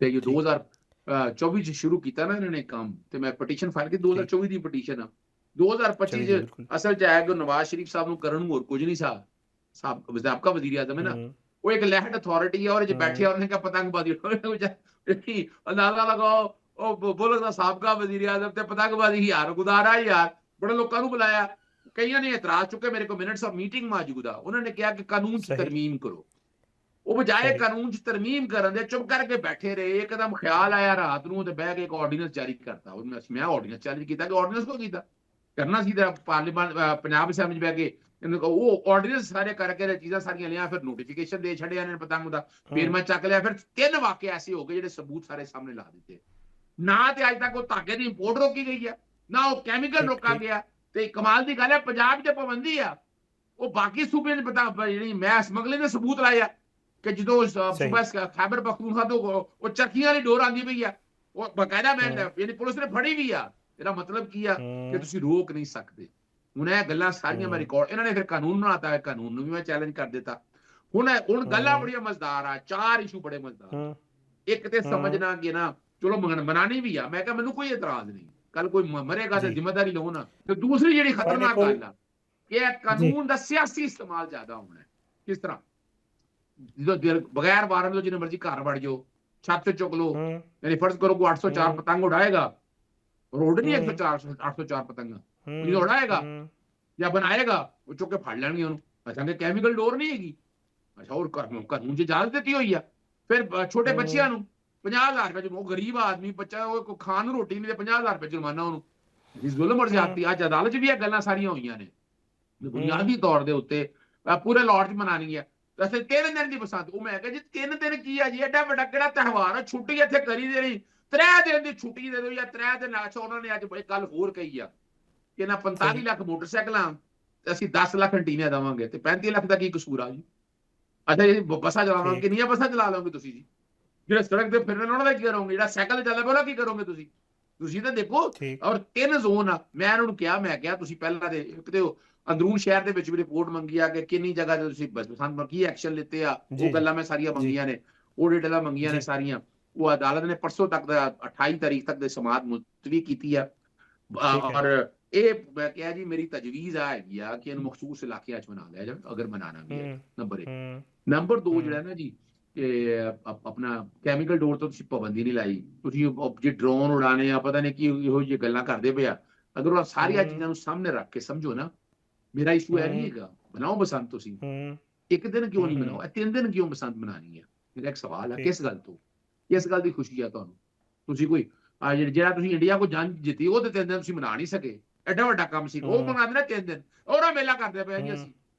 ਤੇ ਇਹ 2024 ਚ ਸ਼ੁਰੂ ਕੀਤਾ ਨਾ ਇਹਨਾਂ ਨੇ ਕੰਮ, ਤੇ ਮੈਂ ਪਟੀਸ਼ਨ ਫਾਈਲ ਕੀਤੀ। 2024 ਦੀ ਪਟੀਸ਼ਨ ਆ। 2025 ਚ ਅਸਲ ਚ ਆਇਆ ਕਿ ਨਵਾਜ਼ ਸ਼ਰੀਫ ਸਾਹਿਬ ਨੂੰ ਕਰਨ ਨੂੰ ਹੋਰ ਕੁਝ ਨਹੀਂ ਸਾਬਕਾ ਵਜ਼ੀਰ ਆਜ਼ਮ ਹੈ ਨਾ, ਉਹ ਇੱਕ ਲੈਂਡ ਅਥਾਰਟੀ ਹੈ, ਔਰ ਜੇ ਬੈਠੇ ਉਹਨੇ ਕਿਹਾ ਪਤੰਗਬਾਜ਼ੀ ਅੰਦਾਜ਼ਾ ਲਗਾਓ, ਉਹ ਮੁਲਕ ਦਾ ਸਾਬਕਾ ਵਜ਼ੀਰ ਆਜ਼ਮ ਤੇ ਪਤੰਗਬਾਜ਼ੀ ਯਾਰ ਗੁਜ਼ਾਰਾ ਯਾਰ। ਬੜੇ ਲੋਕਾਂ ਨੂੰ ਬੁਲਾਇਆ, ਕਈਆਂ ਨੇ ਇਤਰਾਜ਼ ਚੁੱਕੇ, ਮੇਰੇ ਕੋਲ ਮਿੰਟਸ ਆਫ ਮੀਟਿੰਗ ਮੌਜੂਦ ਆ। ਉਹਨਾਂ ਨੇ ਕਿਹਾ ਕਿ ਕਾਨੂੰਨ 'ਚ ਤਰਮੀਮ ਕਰੋ। ਉਹ ਬਜਾਏ ਕਾਨੂੰਨ 'ਚ ਤਰਮੀਮ ਕਰਨ ਦੇ ਚੁੱਪ ਕਰਕੇ ਬੈਠੇ ਰਹੇ। ਇੱਕਦਮ ਖਿਆਲ ਆਇਆ ਰਾਤ ਨੂੰ ਤੇ ਬਹਿ ਕੇ ਇੱਕ ਆਰਡੀਨੈਂਸ ਜਾਰੀ ਕਰਤਾ। ਮੈਂ ਆਰਡੀਨੈਂਸ ਜਾਰੀ ਕੀਤਾ ਕਿ ਆਰਡੀਨੈਂਸ ਕਿਉਂ ਕੀਤਾ, ਕਰਨਾ ਸੀ ਤਾਂ ਪਾਰਲੀਮੈਂਟ ਪੰਜਾਬ ਅਸੈਂਬਲੀ 'ਚ ਬਹਿ ਕੇ ਉਹ ਆਰਡੀਨੈਂਸ ਸਾਰੇ ਕਰਕੇ ਚੀਜ਼ਾਂ ਸਾਰੀਆਂ ਲਿਆ। ਫਿਰ ਨੋਟੀਫਿਕੇਸ਼ਨ ਦੇ ਛੱਡਿਆ ਇਹਨਾਂ ਨੇ ਪਤੰਗ ਦਾ, ਫਿਰ ਮੈਂ ਚੱਕ ਲਿਆ। ਫਿਰ 3 ਵਾਕਿਏ ਐਸੇ ਹੋ ਗਏ ਜਿਹੜੇ ਸਬੂਤ ਸਾਰੇ ਸਾਹਮਣੇ ਲਾ ਦਿੱਤੇ। ਨਾ ਤੇ ਅੱਜ ਤੱਕ ਉਹ ਧਾਗੇ ਦੀ ਇੰਪੋਰਟ ਰੋਕੀ ਗਈ ਆ, ਨਾ ਉਹ ਕੈਮੀਕਲ ਰੋਕਾ ਗਿਆ। ਤੇ ਕਮਾਲ ਦੀ ਗੱਲ ਹੈ, ਪੰਜਾਬ 'ਚ ਪਾਬੰਦੀ ਆ, ਉਹ ਬਾਕੀ ਸੂਬਿਆਂ 'ਚ ਜਿਹੜੀ ਮੈਂ ਸਮਗਲਿੰਗ ਦੇ ਸਬੂਤ ਲਾਇਆ ਕਿ ਜਦੋਂ ਸੂਬਾ ਖੈਬਰ ਪਖਤੂਨਖਵਾ ਤੋਂ ਉਹ ਚਰਖੀਆਂ ਵਾਲੀ ਡੋਰ ਆਉਂਦੀ ਪਈ ਆ, ਉਹ ਬਕਾਇਦਾ ਮੈਂ ਯਾਨੀ ਪੁਲਿਸ ਨੇ ਫੜੀ ਵੀ ਆ। ਇਹਦਾ ਮਤਲਬ ਕੀ ਆ ਕਿ ਤੁਸੀਂ ਰੋਕ ਨਹੀਂ ਸਕਦੇ। ਹੁਣ ਇਹ ਗੱਲਾਂ ਸਾਰੀਆਂ ਮੈਂ ਰਿਕਾਰਡ, ਇਹਨਾਂ ਨੇ ਫਿਰ ਕਾਨੂੰਨ ਬਣਾਤਾ ਹੈ, ਕਾਨੂੰਨ ਨੂੰ ਵੀ ਮੈਂ ਚੈਲੰਜ ਕਰ ਦਿੱਤਾ। ਹੁਣ ਗੱਲਾਂ ਬੜੀਆਂ ਮਜ਼ੇਦਾਰ ਆ, 4 ਇਸ਼ੂ ਬੜੇ ਮਜ਼ੇਦਾਰ। ਇੱਕ ਤੇ ਸਮਝਣਾ ਕਿ ਨਾ ਚਲੋ ਮਨਾਣੀ ਵੀ ਆ, ਮੈਂ ਕਿਹਾ ਮੈਨੂੰ ਕੋਈ ਇਤਰਾਜ਼ ਨਹੀਂ, ਕੱਲ ਕੋਈ ਮਰੇਗਾ ਤੇ ਜ਼ਿੰਮੇਵਾਰੀ ਲਓ ਨਾ। ਤੇ ਦੂਸਰੀ ਜਿਹੜੀ ਖਤਰਨਾਕ ਗੱਲ ਆ ਕਿ ਇਹ ਕਾਨੂੰਨ ਦਾ ਸਿਆਸੀ ਇਸਤੇਮਾਲ ਜ਼ਿਆਦਾ ਹੋਣਾ ਹੈ। ਕਿਸ ਤਰ੍ਹਾਂ, ਜਦੋਂ ਬਗੈਰ ਵਾਰੰਟ ਤੋਂ ਜਿੰਨੇ ਮਰਜ਼ੀ ਘਰ ਵੜ ਜਾਓ, ਛੱਤ ਤੇ ਚੁੱਕ ਲਓ, ਯਾਨੀ ਫਰਜ਼ ਕਰੋ ਕੋਈ 804 ਪਤੰਗ ਉਡਾਏਗਾ, ਰੋਡ ਨਹੀਂ 804 ਪਤੰਗਾਂ, ਜਦੋਂ ਉਡਾਏਗਾ ਜਾਂ ਬਣਾਏਗਾ ਉਹ ਚੁੱਕ ਕੇ ਫੜ ਲੈਣਗੇ ਉਹਨੂੰ। ਅੱਛਾ ਕਿ ਕੈਮੀਕਲ ਡੋਰ ਨਹੀਂ ਹੈਗੀ, ਅੱਛਾ ਹੋਰ ਕਾਨੂੰਨ 'ਚ ਇਜਾਜ਼ਤ ਦਿੱਤੀ ਹੋਈ ਆ। ਫਿਰ ਛੋਟੇ ਬੱਚਿਆਂ ਨੂੰ 50,000 ਰੁਪਏ, ਉਹ ਗਰੀਬ ਆਦਮੀ ਬੱਚਾ ਉਹ ਖਾਣ ਨੂੰ ਰੋਟੀ ਨਹੀਂ ਤੇ 50,000 ਰੁਪਏ ਜੁਰਮਾਨਾ ਉਹਨੂੰ। ਜ਼ੁਲਮ ਔਰ ਜ਼ਿਆਦਤੀ ਅੱਜ ਅਦਾਲਤ 'ਚ ਵੀ ਇਹ ਗੱਲਾਂ ਸਾਰੀਆਂ ਹੋਈਆਂ ਨੇ। ਬੁਨਿਆਦੀ ਤੌਰ ਦੇ ਉੱਤੇ ਪੂਰੇ ਲਾਟ 'ਚ ਮਨਾਣੀ ਹੈ। ਵੈਸੇ 3 ਦਿਨ ਦੀ ਬਸੰਤ, ਉਹ ਮੈਂ ਕਿਹਾ ਜੀ 3 ਦਿਨ ਕੀ ਆ ਜੀ, ਐਡਾ ਵੱਡਾ ਕਿਹੜਾ ਤਿਉਹਾਰ ਆ, ਛੁੱਟੀ ਇੱਥੇ ਕਰੀ ਦੇ ਨਹੀਂ, 3 ਦਿਨ ਦੀ ਛੁੱਟੀ ਦੇ ਦਿਓ ਜਾਂ 3 ਦਿਨ। ਅੱਛਾ ਉਹਨਾਂ ਨੇ ਅੱਜ ਇੱਕ ਗੱਲ ਹੋਰ ਕਹੀ ਆ ਕਿ ਨਾ 45 ਲੱਖ ਮੋਟਰਸਾਈਕਲਾਂ ਤੇ ਅਸੀਂ 10 ਲੱਖ ਐਂਟੀਨਾ ਦੇਵਾਂਗੇ, ਤੇ 35 ਲੱਖ ਦਾ ਕੀ ਕਸੂਰ ਆ ਜੀ। ਅੱਛਾ ਜੀ ਬੱਸਾਂ ਚਲਾਵਾਂਗੇ, ਕਿੰਨੀਆਂ ਬੱਸਾਂ ਚਲਾ ਲਓਗੇ ਤੁਸੀਂ ਜੀ? ਜਿਹੜੇ ਸੜਕ ਤੇ ਫਿਰਨ ਉਹਨਾਂ ਦਾ ਕੀ ਕਰੋਗੇ? ਜਿਹੜਾ ਸਾਈਕਲ ਚੱਲਦਾ ਪਿਆ ਉਹਦਾ ਕੀ ਕਰੋਗੇ ਤੁਸੀਂ? ਤੁਸੀਂ ਤਾਂ ਦੇਖੋ। ਔਰ 3 ਜ਼ੋਨ ਆ। ਮੈਂ ਇਹਨਾਂ ਨੂੰ ਕਿਹਾ, ਮੈਂ ਕਿਹਾ ਤੁਸੀਂ ਪਹਿਲਾਂ ਦੇ ਇੱਕ ਤੇ ਅੰਦਰੂਨ ਸ਼ਹਿਰ ਦੇ ਵਿੱਚ ਵੀ ਰਿਪੋਰਟ ਮੰਗੀ ਆ ਕਿ ਕਿੰਨੀ ਜਗ੍ਹਾ ਤੇ ਤੁਸੀਂ ਸਾਨੂੰ ਕੀ ਐਕਸ਼ਨ ਲਿੱਤੇ ਆ, ਉਹ ਗੱਲਾਂ ਮੈਂ ਸਾਰੀਆਂ ਮੰਗੀਆਂ ਨੇ, ਉਹ ਡਿਟੇਲਾਂ ਮੰਗੀਆਂ ਨੇ ਸਾਰੀਆਂ। ਉਹ ਅਦਾਲਤ ਨੇ ਪਰਸੋਂ ਤੱਕ ਦਾ 28 ਤਾਰੀਖ ਤੱਕ ਦੇ ਸਮਾਅਤ ਮੁਲਤਵੀ ਕੀਤੀ ਆ। ਔਰ ਇਹ ਮੈਂ ਕਿਹਾ ਜੀ ਮੇਰੀ ਤਜਵੀਜ਼ ਆ ਹੈਗੀ ਆ ਕਿ ਇਹਨੂੰ ਮਖਸੂਸ ਇਲਾਕਿਆਂ 'ਚ ਬਣਾ ਲਿਆ ਜਾਵੇ ਅਗਰ ਬਣਾਉਣਾ ਵੀ ਹੈ। ਨੰਬਰ 1। ਨੰਬਰ 2 ਜਿਹੜਾ ਨਾ ਜੀ ਕਿ ਆਪਣਾ ਕੈਮੀਕਲ ਡੋਰ ਤੋਂ ਤੁਸੀਂ ਪਾਬੰਦੀ ਨਹੀਂ ਲਾਈ, ਤੁਸੀਂ ਜੇ ਡਰੋਨ ਉਡਾਣੇ ਆ ਪਤਾ ਨਹੀਂ ਕੀ ਇਹੋ ਜਿਹੀ ਗੱਲਾਂ ਕਰਦੇ ਪਿਆ। ਅਗਰ ਉਹ ਸਾਰੀਆਂ ਚੀਜ਼ਾਂ ਨੂੰ ਸਾਹਮਣੇ ਰੱਖ ਕੇ ਸਮਝੋ ਨਾ, ਮੇਰਾ ਇਸ਼ੂ ਇਹ ਨਹੀਂ ਹੈਗਾ ਬਣਾਓ ਬਸੰਤ ਤੁਸੀਂ। 1 ਦਿਨ ਕਿਉਂ ਨਹੀਂ ਬਣਾਓ, 3 ਦਿਨ ਕਿਉਂ ਬਸੰਤ ਬਣਾਉਣੀ ਹੈ? ਮੇਰਾ ਇੱਕ ਸਵਾਲ ਹੈ, ਕਿਸ ਗੱਲ ਤੋਂ, ਕਿਸ ਗੱਲ ਦੀ ਖੁਸ਼ੀ ਆ ਤੁਹਾਨੂੰ? ਤੁਸੀਂ ਕੋਈ ਜਿਹੜਾ ਤੁਸੀਂ ਇੰਡੀਆ ਕੋ ਜੰਗ ਜਿੱਤੀ ਉਹ ਤੇ 3 ਦਿਨ ਤੁਸੀਂ ਮਨਾ ਨਹੀਂ ਸਕੇ, ਐਡਾ ਵੱਡਾ ਕੰਮ ਸੀ, ਉਹ ਮਨਾ ਦੇਣਾ 3 ਦਿਨ। ਉਹਦਾ ਮੇਲਾ ਕਰਦੇ ਪਏ ਜੀ ਅਸੀਂ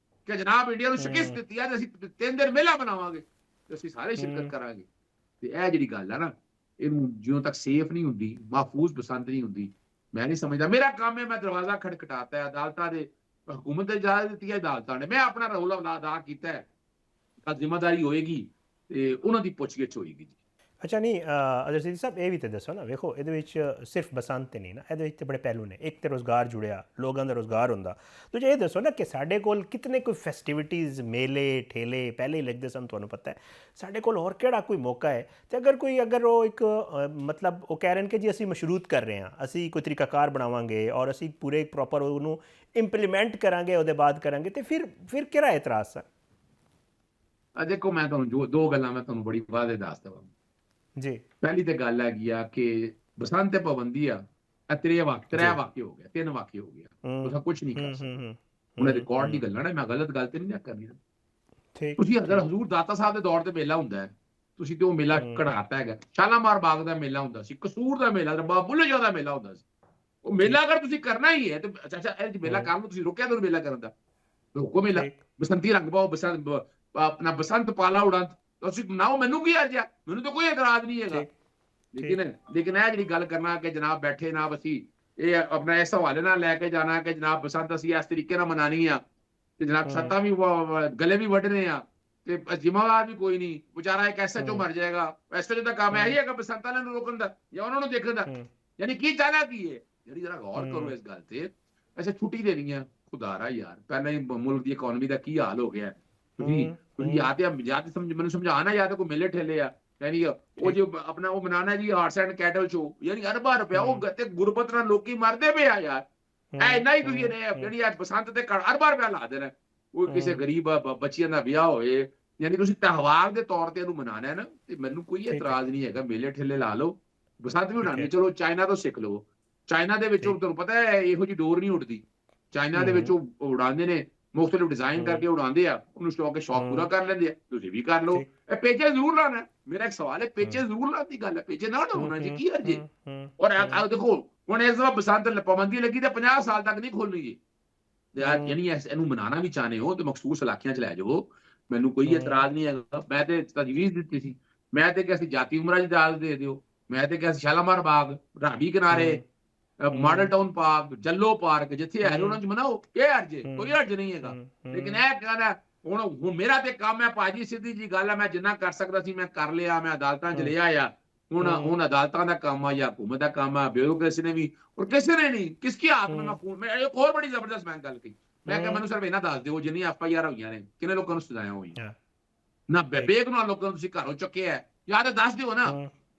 ਕਿ ਜਨਾਬ ਇੰਡੀਆ ਨੂੰ ਸ਼ਿਕਸਤ ਦਿੱਤੀ ਆ ਤੇ ਅਸੀਂ 3 ਦਿਨ ਮੇਲਾ ਬਣਾਵਾਂਗੇ ਤੇ ਅਸੀਂ ਸਾਰੇ ਸ਼ਿਰਕਤ ਕਰਾਂਗੇ। ਤੇ ਇਹ ਜਿਹੜੀ ਗੱਲ ਆ ਨਾ, ਇਹਨੂੰ ਜਿਉਂ ਤੱਕ ਸੇਫ ਨਹੀਂ ਹੁੰਦੀ, ਮਹਿਫੂਜ਼ ਬਸੰਤ ਨਹੀਂ ਹੁੰਦੀ, ਮੈਂ ਨਹੀਂ ਸਮਝਦਾ। ਮੇਰਾ ਕੰਮ ਹੈ, ਮੈਂ ਦਰਵਾਜ਼ਾ ਖਟਖਟਾਤਾ ਹੈ, ਅਦਾਲਤਾਂ ਦੇ ਹਕੂਮਤ ਨੇ ਇਜਾਜ਼ਤ ਦਿੱਤੀ ਹੈ, ਅਦਾਲਤਾਂ ਨੇ, ਮੈਂ ਆਪਣਾ ਰੋਲ ਅਦਾ ਕੀਤਾ ਹੈ। ਜ਼ਿੰਮੇਵਾਰੀ ਹੋਏਗੀ ਤੇ ਉਹਨਾਂ ਦੀ ਪੁੱਛਗਿੱਛ ਹੋਏਗੀ ਜੀ। ਅੱਛਾ ਨਹੀਂ ਅਦਰ ਸਿੱਧੀ ਸਾਹਿਬ ਇਹ ਵੀ ਤੇ ਦੱਸੋ ਨਾ, ਵੇਖੋ ਇਹਦੇ ਵਿੱਚ ਸਿਰਫ ਬਸੰਤ ਤੇ ਨਹੀਂ ਨਾ, ਇਹਦੇ ਵਿੱਚ ਤੇ ਬੜੇ ਪਹਿਲੂ ਨੇ। ਇੱਕ ਤੇ ਰੋਜ਼ਗਾਰ ਜੁੜਿਆ, ਲੋਕਾਂ ਦਾ ਰੋਜ਼ਗਾਰ ਹੁੰਦਾ। ਦੂਜਾ ਇਹ ਦੱਸੋ ਨਾ ਕਿ ਸਾਡੇ ਕੋਲ ਕਿਤਨੇ ਕੋਈ ਫੈਸਟੀਵਿਟੀਜ਼, ਮੇਲੇ ਠੇਲੇ ਪਹਿਲੇ ਹੀ ਲੱਗਦੇ ਸਨ, ਤੁਹਾਨੂੰ ਪਤਾ ਹੈ। ਸਾਡੇ ਕੋਲ ਹੋਰ ਕਿਹੜਾ ਕੋਈ ਮੌਕਾ ਹੈ? ਤੇ ਅਗਰ ਉਹ ਇੱਕ ਮਤਲਬ ਉਹ ਕਹਿ ਰਹੇ ਨੇ ਕਿ ਜੀ ਅਸੀਂ ਮਸ਼ਰੂਤ ਕਰ ਰਹੇ ਹਾਂ, ਅਸੀਂ ਕੋਈ ਤਰੀਕਾਕਾਰ ਬਣਾਵਾਂਗੇ ਔਰ ਅਸੀਂ ਪੂਰੇ ਪ੍ਰੋਪਰ ਉਹਨੂੰ ਇੰਪਲੀਮੈਂਟ ਕਰਾਂਗੇ, ਉਹਦੇ ਬਾਅਦ ਕਰਾਂਗੇ, ਤੇ ਫਿਰ ਕਿਹੜਾ ਇਤਰਾਜ਼ ਸਰ? ਦੇਖੋ ਮੈਂ ਤੁਹਾਨੂੰ ਦੋ ਗੱਲਾਂ ਮੈਂ ਤੁਹਾਨੂੰ ਬੜੀ ਵਾਅਦੇ ਦੱਸ ਦੇਵਾਂ ਜੀ। ਪਹਿਲੀ ਤੇ ਗੱਲ ਹੈਗੀ ਆ ਕਿ ਬਸੰਤ ਤੇ ਪਾਬੰਦੀ ਆ, ਤਰੇ ਵਾਕਿਆ ਹੋ ਗਿਆ, 3 ਵਾਕਿਆ ਹੋ ਗਿਆ, ਤੁਸੀਂ ਕੁਝ ਨਹੀਂ ਕਰ ਸਕਦੇ। ਹੁਣ ਰਿਕਾਰਡ ਦੀ ਗੱਲਾਂ ਨੇ, ਮੈਂ ਗਲਤ ਗੱਲ ਤੇ ਨਹੀਂ ਕਰਨੀ। ਤੁਸੀਂ ਅਗਰ ਹਜ਼ੂਰ ਦਾਤਾ ਸਾਹਿਬ ਦੇ ਦੌਰ ਤੇ ਮੇਲਾ ਹੁੰਦਾ ਹੈ, ਤੁਸੀਂ ਤੇ ਉਹ ਮੇਲਾ ਕਢਾਤਾ ਹੈਗਾ। ਸ਼ਾਲਾਮਾਰ ਬਾਗ ਦਾ ਮੇਲਾ ਹੁੰਦਾ ਸੀ, ਕਸੂਰ ਦਾ ਮੇਲਾ, ਬਾਬਾ ਬੁੱਲੇ ਸ਼ਾਹ ਦਾ ਮੇਲਾ ਹੁੰਦਾ ਸੀ। ਉਹ ਮੇਲਾ ਅਗਰ ਤੁਸੀਂ ਕਰਨਾ ਹੀ ਹੈ ਤੇ ਅੱਛਾ ਇਹ ਮੇਲਾ ਕਰਨ ਨੂੰ ਤੁਸੀਂ ਰੋਕਿਆ ਤੁਹਾਨੂੰ ਮੇਲਾ ਕਰਨ ਦਾ? ਰੋਕੋ ਮੇਲਾ। ਬਸੰਤੀ ਰੰਗ ਪਾਓ, ਆਪਣਾ ਬਸੰਤ ਪਾਲਾ ਉਡਾਂ, ਤੁਸੀਂ ਬਣਾਓ, ਮੈਨੂੰ ਕੀ ਅਰਜ਼ਾ, ਮੈਨੂੰ ਤਾਂ ਕੋਈ ਇਤਰਾਜ਼ ਨਹੀਂ ਹੈਗਾ। ਲੇਕਿਨ ਇਹ ਜਿਹੜੀ ਗੱਲ ਕਰਨਾ ਕਿ ਜਨਾਬ ਬੈਠੇ ਨਾ ਅਸੀਂ ਇਹ ਆਪਣਾ ਇਸ ਹਵਾਲੇ ਨਾਲ ਲੈ ਕੇ ਜਾਣਾ ਕਿ ਜਨਾਬ ਬਸੰਤ ਅਸੀਂ ਇਸ ਤਰੀਕੇ ਨਾਲ ਮਨਾਣੀ ਆ ਤੇ ਜਨਾਬ ਛੱਤਾਂ ਵੀ ਗਲੇ ਵੀ ਵੱਢਣੇ ਆ ਤੇ ਜ਼ਿੰਮੇਵਾਰ ਵੀ ਕੋਈ ਨਹੀਂ, ਵਿਚਾਰਾ ਇੱਕ SHO ਮਰ ਜਾਏਗਾ। SHO ਦਾ ਕੰਮ ਇਹੀ ਹੈਗਾ ਬਸੰਤ ਵਾਲਿਆਂ ਨੂੰ ਰੋਕਣ ਦਾ ਜਾਂ ਉਹਨਾਂ ਨੂੰ ਦੇਖਣ ਦਾ, ਯਾਨੀ ਕੀ ਚਾਹਨਾ ਕੀ ਹੈ? ਜਿਹੜੀ ਜਰਾ ਗੌਰ ਕਰੋ ਇਸ ਗੱਲ ਤੇ। ਅੱਛਾ ਛੁੱਟੀ ਦੇਣੀ ਆ, ਖੁਦਾਰਾ ਯਾਰ, ਪਹਿਲਾਂ ਹੀ ਮੁਲਕ ਦੀ ਇਕਨੋਮੀ ਦਾ ਕੀ ਹਾਲ ਹੋ ਗਿਆ। ਤੁਸੀਂ ਜਾਂ ਤੇ ਸਮਝ ਮੈਨੂੰ ਸਮਝਾਣਾ, ਜਾਂ ਤਾਂ ਕੋਈ ਮੇਲੇ ਠੇਲੇ ਆ, ਯਾਨੀ ਉਹ ਜੋ ਆਪਣਾ ਉਹ ਮਨਾਣਾ ਜੀ ਹਾਰਸ ਐਂਡ ਕੈਟਲ ਸ਼ੋ, ਯਾਨੀ ਅਰਬਾਂ ਰੁਪਇਆ ਉਹ ਤੇ ਗੁਰਬਤ ਨਾਲ ਲੋਕੀ ਮਰਦੇ ਪਏ ਆ ਯਾਰ। ਇਹ ਇੰਨਾ ਹੀ ਤੁਸੀਂ ਜਿਹੜੀ ਅੱਜ ਬਸੰਤ ਤੇ ਅਰਬਾਂ ਰੁਪਇਆ ਲਾ ਦੇਣਾ। ਉਹ ਕਿਸੇ ਗਰੀਬ ਬੱਚਿਆਂ ਦਾ ਵਿਆਹ ਹੋਏ, ਯਾਨੀ ਤੁਸੀਂ ਤਿਉਹਾਰ ਦੇ ਤੌਰ ਤੇ ਇਹਨੂੰ ਮਨਾਣਾ ਹੈ ਨਾ, ਤੇ ਮੈਨੂੰ ਕੋਈ ਇਤਰਾਜ਼ ਨਹੀਂ ਹੈਗਾ। ਮੇਲੇ ਠੇਲੇ ਲਾ ਲਓ, ਬਸੰਤ ਵੀ ਉਡਾਉਣੀ, ਚਲੋ ਚਾਈਨਾ ਤੋਂ ਸਿੱਖ ਲਓ। ਚਾਈਨਾ ਦੇ ਵਿੱਚੋਂ ਤੁਹਾਨੂੰ ਪਤਾ ਹੈ ਇਹੋ ਜਿਹੀ ਡੋਰ ਨਹੀਂ ਉੱਡਦੀ। ਚਾਈਨਾ ਦੇ ਵਿੱਚ ਉਹ ਉਡਾਉਂਦੇ ਨੇ, ਮੁਖਤਲਿਫ ਡਿਜ਼ਾਈਨ ਕਰਕੇ ਉਡਾਉਂਦੇ ਆ, ਉਹਨੂੰ ਸ਼ੌਕ ਪੂਰਾ ਕਰ ਲੈਂਦੇ ਆ। ਤੁਸੀਂ ਵੀ ਕਰ ਲਓ। ਇਹ ਪੇਚੇ ਜ਼ਰੂਰ ਲਾਣਾ। ਮੇਰਾ ਇੱਕ ਸਵਾਲ ਹੈ, ਪੇਚੇ ਜ਼ਰੂਰ ਲਾਉਣ ਦੀ ਗੱਲ ਹੈ, ਪੇਚੇ ਨਾ ਹੋਣਾ ਜੀ, ਕੀ ਅਰਜ਼ੇ? ਔਰ ਦੇਖੋ ਹੁਣ ਇਸ ਵਾਰ ਬਸੰਤ ਪਾਬੰਦੀ ਲੱਗੀ ਤਾਂ 50 ਸਾਲ ਤੱਕ ਨਹੀਂ ਖੋਲਣੀ ਜੀ। ਯਾਨੀ ਇਹਨੂੰ ਮਨਾਉਣਾ ਵੀ ਚਾਹਨੇ ਹੋ ਤੇ ਮਖਸੂਸ ਇਲਾਕਿਆਂ 'ਚ ਲੈ ਜਾਓ, ਮੈਨੂੰ ਕੋਈ ਇਤਰਾਜ਼ ਨਹੀਂ ਹੈਗਾ। ਮੈਂ ਤੇ ਤਜਵੀਜ਼ ਦਿੱਤੀ ਸੀ, ਮੈਂ ਤੇ ਕਿਹਾ ਸੀ ਜਾਤੀ ਉਮਰਾਂ ਦੀ ਦਾਲ ਦੇ ਦਿਓ, ਮੈਂ ਤੇ ਕਿਹਾ ਸੀ ਸ਼ਾਲਾਮਾਰ ਬਾਗ, ਰਾਵੀ ਕਿਨਾਰੇ, model town park, Jallo park, ਜਿੱਥੇ ਹੈ ਉਹਨਾਂ 'ਚ ਮਨਾਓ। ਇਹ ਅਰਜ਼ੇ ਕੋਈ ਅਰਜ਼ ਨਹੀਂ ਹੈਗਾ। ਲੇਕਿਨ ਇਹ ਕਹਿਣਾ ਹੁਣ ਮੇਰਾ ਤੇ ਕੰਮ ਹੈ ਭਾਜੀ, ਸਿੱਧੀ ਜੀ ਗੱਲ ਹੈ, ਮੈਂ ਜਿੰਨਾ ਕਰ ਸਕਦਾ ਸੀ ਮੈਂ ਕਰ ਲਿਆ, ਮੈਂ ਅਦਾਲਤਾਂ 'ਚ ਲਿਆ ਆ। ਹੁਣ ਅਦਾਲਤਾਂ ਦਾ ਕੰਮ ਆ ਜਾਂ ਹੁਕੂਮਤ ਦਾ ਕੰਮ ਆ, ਬਿਊਰੋਕ੍ਰੇਸੀ ਨੇ ਵੀ ਔਰ ਕਿਸੇ ਨੇ ਨਹੀਂ, ਕਿਸकी हाथ में मैं फोन। मैं एक और बड़ी जबरदस्त मैं गल की, मैं क्या ਮੈਨੂੰ ਸਿਰਫ ਇਹਨਾਂ ਦੱਸ ਦਿਓ ਜਿੰਨੀ FIR ਹੋਈਆਂ ਨੇ ਕਿੰਨੇ ਲੋਕਾਂ ਨੂੰ ਸਜ਼ਾਇਆ ਹੋਈਆਂ ਨਾ, ਬੇਗੁਨਾਹ ਲੋਕਾਂ ਨੂੰ ਤੁਸੀਂ ਘਰੋਂ ਚੁੱਕਿਆ ਜਾਂ ਤਾਂ ਦੱਸ ਦਿਓ ਨਾ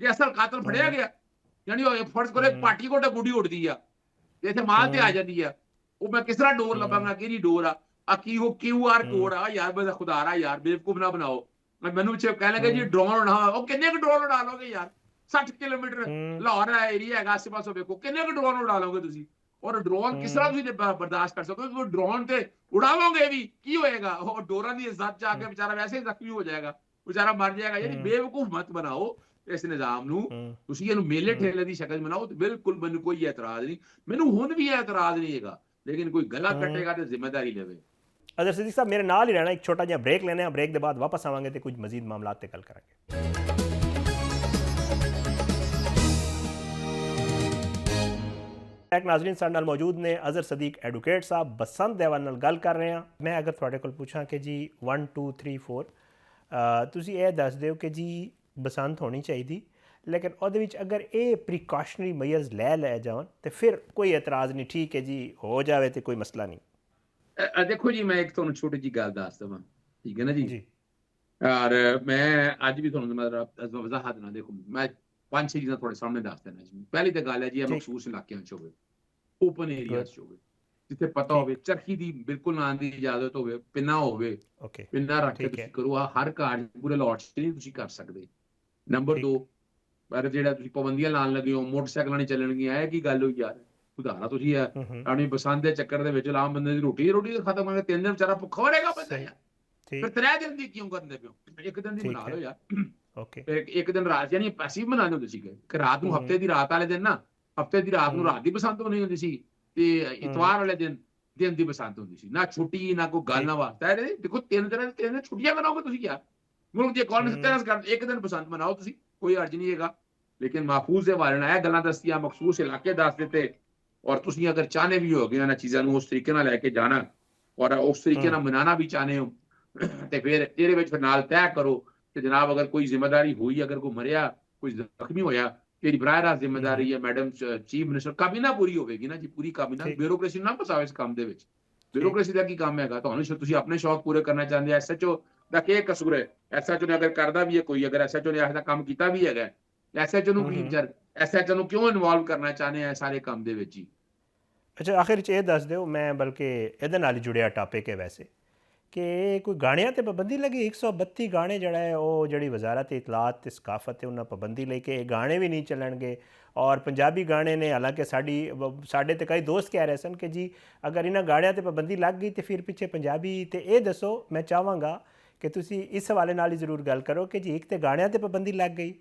ਜੇ ਅਸਲ ਕਾਤਲ ਫੜਿਆ ਗਿਆ। ਯਾਨੀ ਉਹ ਫਰਜ਼ ਕਰੋ ਇੱਕ ਪਾਰਟੀ ਕੋਲ ਗੁੱਡੀ ਉੱਡਦੀ ਆ ਤੇ ਇੱਥੇ ਮਾਲ ਤੇ ਆ ਜਾਂਦੀ ਆ, ਉਹ ਮੈਂ ਕਿਸ ਤਰ੍ਹਾਂ ਡੋਰ ਲੱਭਾਂਗਾ, ਕਿਹੜੀ ਡੋਰ ਆ ਕੀ ਉਹ QR ਕੋਡ ਆ ਯਾਰ, ਬਸ ਖੁਦਾਰਾ ਯਾਰ ਬੇਵਕੂਫ ਨਾ ਬਣਾਓ। ਮੈਨੂੰ ਪਿੱਛੇ ਕਹਿ ਲੱਗੇ ਜੀ ਡਰੋਨ ਉਡਾ, ਉਹ ਕਿੰਨੇ ਕੁ ਡਰੋਨ ਉਡਾ ਲੋਗੇ ਯਾਰ? 60 ਕਿਲੋਮੀਟਰ ਲਾਹੌਰ ਦਾ ਏਰੀਆ ਹੈਗਾ, ਆਸੇ ਪਾਸੇ ਵੇਖੋ ਕਿੰਨੇ ਕੁ ਡਰੋਨ ਉਡਾ ਲੋਗੇ ਤੁਸੀਂ? ਔਰ ਡਰੋਨ ਕਿਸ ਤਰ੍ਹਾਂ ਤੁਸੀਂ ਬਰਦਾਸ਼ਤ ਕਰ ਸਕੋਗੇ? ਉਹ ਡਰੋਨ ਤੇ ਉਡਾਵੋਗੇ ਵੀ ਕੀ ਹੋਏਗਾ? ਉਹ ਡੋਰਾਂ ਦੀ ਇੱਜ਼ਤ ਚ ਆ ਕੇ ਵਿਚਾਰਾ ਵੈਸੇ ਹੀ ਜ਼ਖਮੀ ਹੋ ਜਾਏਗਾ, ਵਿਚਾਰਾ ਮਰ ਜਾਏਗਾ। ਯਾਨੀ ਬੇਵਕੂਫ ਮਤ ਬਣਾਓ ਇਸ ਨਿਜ਼ਾਮ ਨੂੰ, ਤੁਸੀਂ ਇਹਨੂੰ ਮੇਲੇ ਠੇਲੇ ਦੀ ਸ਼ਕਲ ਬਣਾਓ ਤੇ ਬਿਲਕੁਲ ਮੈਨੂੰ ਕੋਈ ਇਤਰਾਜ਼ ਨਹੀਂ, ਮੈਨੂੰ ਹੁਣ ਵੀ ਇਤਰਾਜ਼ ਨਹੀਂ ਹੈਗਾ। ਲੇਕਿਨ ਕੋਈ ਗਲਾ ਕੱਟੇਗਾ ਤੇ ਜ਼ਿੰਮੇਵਾਰੀ ਲਵੇ। ਅਦਰ ਸਿੱਦੀਕ ਸਾਹਿਬ ਮੇਰੇ ਨਾਲ ਹੀ ਰਹਿਣਾ, ਇੱਕ ਛੋਟਾ ਜਿਹਾ ਬ੍ਰੇਕ ਲੈਣੇ ਆ, ਬ੍ਰੇਕ ਦੇ ਬਾਅਦ ਵਾਪਸ ਆਵਾਂਗੇ ਤੇ ਕੁਝ ਮਜ਼ੀਦ ਮਾਮਲਾਤ ਤੇ ਗੱਲ ਕਰਾਂਗੇ। ਨਾਜ਼ਰੀਨ ਸਾਡੇ ਨਾਲ ਮੌਜੂਦ ਨੇ ਅਜ਼ਹਰ ਸਦੀਕ ਐਡਵੋਕੇਟ ਸਾਹਿਬ, ਬਸੰਤ ਦੇ ਹਵਾਲੇ ਨਾਲ ਗੱਲ ਕਰ ਰਹੇ ਹਾਂ। ਮੈਂ ਅਗਰ ਤੁਹਾਡੇ ਕੋਲ ਪੁੱਛਾਂ ਕਿ ਜੀ 1 2 3 4 ਤੁਸੀਂ ਇਹ ਦੱਸ ਦਿਓ ਕਿ ਜੀ ਬਸੰਤ ਹੋਣੀ ਚਾਹੀਦੀ, ਲੇਕਿਨ ਉਹਦੇ ਵਿੱਚ ਅਗਰ ਇਹ ਪ੍ਰੀਕਾਸ਼ਨਰੀ ਮੇਜਰਸ ਲੈ ਜਾਣ ਤੇ ਫਿਰ ਕੋਈ ਇਤਰਾਜ਼ ਨਹੀਂ, ਠੀਕ ਹੈ ਜੀ ਹੋ ਜਾਵੇ ਤੇ ਕੋਈ ਮਸਲਾ ਨਹੀਂ। ਦੇਖੋ ਜੀ ਮੈਂ ਇੱਕ ਤੁਹਾਨੂੰ ਛੋਟੀ ਜੀ ਗੱਲ ਦੱਸ ਦਵਾਂ, ਠੀਕ ਹੈ ਨਾ ਜੀ? ਔਰ ਮੈਂ ਅੱਜ ਵੀ ਤੁਹਾਨੂੰ ਮਤਲਬ ਵਜ਼ਾਹਤ ਨਾਲ ਦੇਖੋ ਮੈਂ 5-6 ਚੀਜ਼ਾਂ ਤੁਹਾਡੇ ਸਾਹਮਣੇ ਦੱਸ ਦੇਣਾ ਜੀ। ਪਹਿਲੀ ਤਾਂ ਗੱਲ ਹੈ ਜੀ ਇਹ ਮਖਸੂਸ ਇਲਾਕਿਆਂ 'ਚ ਹੋਵੇ, ਓਪਨ ਏਰੀਆਜ਼ 'ਚ ਹੋਵੇ, ਜਿੱਥੇ ਪਤਾ ਹੋਵੇ ਚਰਖੀ ਦੀ ਬਿਲਕੁਲ ਨਾ ਦੀ ਇਜਾਜ਼ਤ ਹੋਵੇ, ਪਿੰਨਾ ਹੋਵੇ, ਪਿੰਨਾ ਰੱਖ ਕੇ ਤੁਸੀਂ ਕਰੋ। ਹਰ ਘਰ ਪੂਰੇ ਲਾਟ 'ਚ ਨਹੀਂ ਤੁਸੀਂ ਕਰ ਸਕਦੇ। ਨੰਬਰ 2 ਪਰ ਜਿਹੜਾ ਤੁਸੀਂ ਪਾਬੰਦੀਆਂ ਲਾਉਣ ਲੱਗੇ ਹੋ, ਮੋਟਰਸਾਈਕਲਾਂ ਨਹੀਂ ਚੱਲਣਗੀਆਂ, ਇਹ ਕੀ ਗੱਲ ਹੋਈ ਯਾਰ? ਉਦਾਹਰਨ ਤੁਸੀਂ ਆਪਣੀ ਬਸੰਤ ਦੇ ਚੱਕਰ ਦੇ ਵਿੱਚ ਆਮ ਬੰਦੇ ਦੀ ਰੋਟੀ ਖਤਮ ਕਰਕੇ 3 ਦਿਨ ਵਿਚਾਰਾ ਭੁੱਖਾ ਰਹੇਗਾ ਬੰਦਾ ਯਾਰ। ਫਿਰ 3 ਦਿਨ ਦੀ ਕਿਉਂ ਕਰਦੇ ਪਿਓ? ਇੱਕ ਦਿਨ ਦੀ ਬਣਾ ਲਓ ਯਾਰ। ਇੱਕ ਦਿਨ ਰਾਤ ਯਾਨੀ ਪੈਸਿਵ ਬਣਾਉਂਦੇ ਹੁੰਦੇ ਸੀਗੇ ਕਿ ਰਾਤ ਨੂੰ ਹਫਤੇ ਦੀ ਰਾਤ ਵਾਲੇ ਦਿਨ ਨਾ, ਹਫਤੇ ਦੀ ਰਾਤ ਨੂੰ ਰਾਤ ਦੀ ਬਸੰਤ ਹੋਣੀ ਹੁੰਦੀ ਸੀ ਤੇ ਇਤਵਾਰ ਵਾਲੇ ਦਿਨ ਦਿਨ ਦੀ ਬਸੰਤ ਹੁੰਦੀ ਸੀ। ਨਾ ਛੁੱਟੀ ਨਾ ਕੋਈ ਗੱਲ ਨਾ ਵਾਸਤਾ। ਦੇਖੋ 3 ਦਿਨ ਛੁੱਟੀਆਂ ਮਨਾਓਗੇ ਤੁਸੀਂ ਯਾਰ, ਮੁਲਕ ਦੀ ਇਕਨੋਮੀ 70 ਕਰ ਇੱਕ ਦਿਨ ਬਸੰਤ ਮਨਾਓ ਤੁਸੀਂ, ਕੋਈ ਅਰਜ਼ ਨਹੀਂ ਹੈਗਾ। ਲੇਕਿਨ ਮਾਹਫੂਜ਼ ਦੇ ਬਾਰੇ ਨਾਲ ਇਹ ਗੱਲਾਂ ਦੱਸੀਆਂ, ਮਖਸੂਸ ਇਲਾਕੇ ਦੱਸ ਦਿੱਤੇ, ਔਰ ਤੁਸੀਂ ਅਗਰ ਚਾਹਨੇ ਵੀ ਹੋਗੇ ਇਹਨਾਂ ਚੀਜ਼ਾਂ ਨੂੰ ਉਸ ਤਰੀਕੇ ਨਾਲ ਲੈ ਕੇ ਜਾਣਾ ਔਰ ਉਸ ਤਰੀਕੇ ਨਾਲ ਮਨਾਉਣਾ ਵੀ ਚਾਹਨੇ ਹੋ ਤੇ ਫਿਰ ਇਹਦੇ ਵਿੱਚ ਨਾਲ ਤੈਅ ਕਰੋ ਕਿ ਜਨਾਬ ਅਗਰ ਕੋਈ ਜ਼ਿੰਮੇਵਾਰੀ ਹੋਈ, ਅਗਰ ਕੋਈ ਮਰਿਆ, ਕੁਝ ਜ਼ਖਮੀ ਹੋਇਆ, ਇਹਦੀ ਬਰਾਹ ਰਾਸਤ ਜ਼ਿੰਮੇਦਾਰੀ ਹੈ ਮੈਡਮ ਚੀਫ ਮਿਨਿਸਟਰ। ਕਾਬੀਨਾ ਪੂਰੀ ਹੋਵੇਗੀ ਨਾ ਜੀ, ਪੂਰੀ ਕਾਬੀਨਾ, ਬਿਊਰੋਕ੍ਰੇਸੀ ਨਾ ਫਸਾਓ ਇਸ ਕੰਮ ਦੇ ਵਿੱਚ। ਬਿਊਰੋਕ੍ਰੇਸੀ ਦਾ ਕੀ ਕੰਮ ਹੈਗਾ? ਤੁਹਾਨੂੰ ਤੁਸੀਂ ਆਪਣੇ ਸ਼ੌਕ ਪੂਰੇ ਕਰਨਾ ਚਾਹੁੰਦੇ ਹੋ। SHO ਦਾ ਕੀ ਕਸੂਰ ਹੈ? SHO ਨੇ ਅਗਰ ਕਰਦਾ ਵੀ ਹੈ ਕੋਈ, ਅਗਰ SHO ਨੇ ਇਹੋ ਜਿਹਾ ਕੰਮ ਕੀਤਾ ਵੀ ਹੈਗਾ, SHO ਨੂੰ ਕੀ SHO ਨੂੰ ਕਿਉਂ ਇਨਵੋਲਵ ਕਰਨਾ ਚਾਹੁੰਦੇ ਆ ਸਾਰੇ ਕੰਮ ਦੇ ਵਿੱਚ ਹੀ? ਅੱਛਾ, ਆਖਿਰ 'ਚ ਇਹ ਦੱਸ ਦਿਓ, ਮੈਂ ਬਲਕਿ ਇਹਦੇ ਨਾਲ ਹੀ ਜੁੜਿਆ ਟਾਪਿਕ ਹੈ ਵੈਸੇ, ਕਿ ਕੋਈ ਗਾਣਿਆਂ 'ਤੇ ਪਾਬੰਦੀ ਲੱਗੀ? 132 ਗਾਣੇ ਜਿਹੜਾ ਹੈ ਉਹ ਜਿਹੜੀ ਵਜ਼ਾਰਤ ਇਤਲਾਤ ਤੇ ਸਕਾਫਤ ਹੈ ਉਹਨਾਂ ਪਾਬੰਦੀ ਲਈ ਕਿ ਇਹ ਗਾਣੇ ਵੀ ਨਹੀਂ ਚੱਲਣਗੇ। ਔਰ ਪੰਜਾਬੀ ਗਾਣੇ ਨੇ, ਹਾਲਾਂਕਿ ਸਾਡੇ ਤੇ ਕਈ ਦੋਸਤ ਕਹਿ ਰਹੇ ਸਨ ਕਿ ਜੀ ਅਗਰ ਇਹਨਾਂ ਗਾਣਿਆਂ 'ਤੇ ਪਾਬੰਦੀ ਲੱਗ ਗਈ ਤੇ ਫਿਰ ਪਿੱਛੇ ਪੰਜਾਬੀ। ਤੇ ਇਹ ਦੱਸੋ, ਮੈਂ ਚਾਹਾਂਗਾ ਕਿ ਤੁਸੀਂ ਇਸ ਹਵਾਲੇ ਨਾਲ ਹੀ ਜ਼ਰੂਰ ਗੱਲ ਕਰੋ ਕਿ ਜੀ ਇੱਕ ਤਾਂ ਗਾਣਿਆਂ 'ਤੇ ਪਾਬੰਦੀ ਲੱਗ ਗਈ,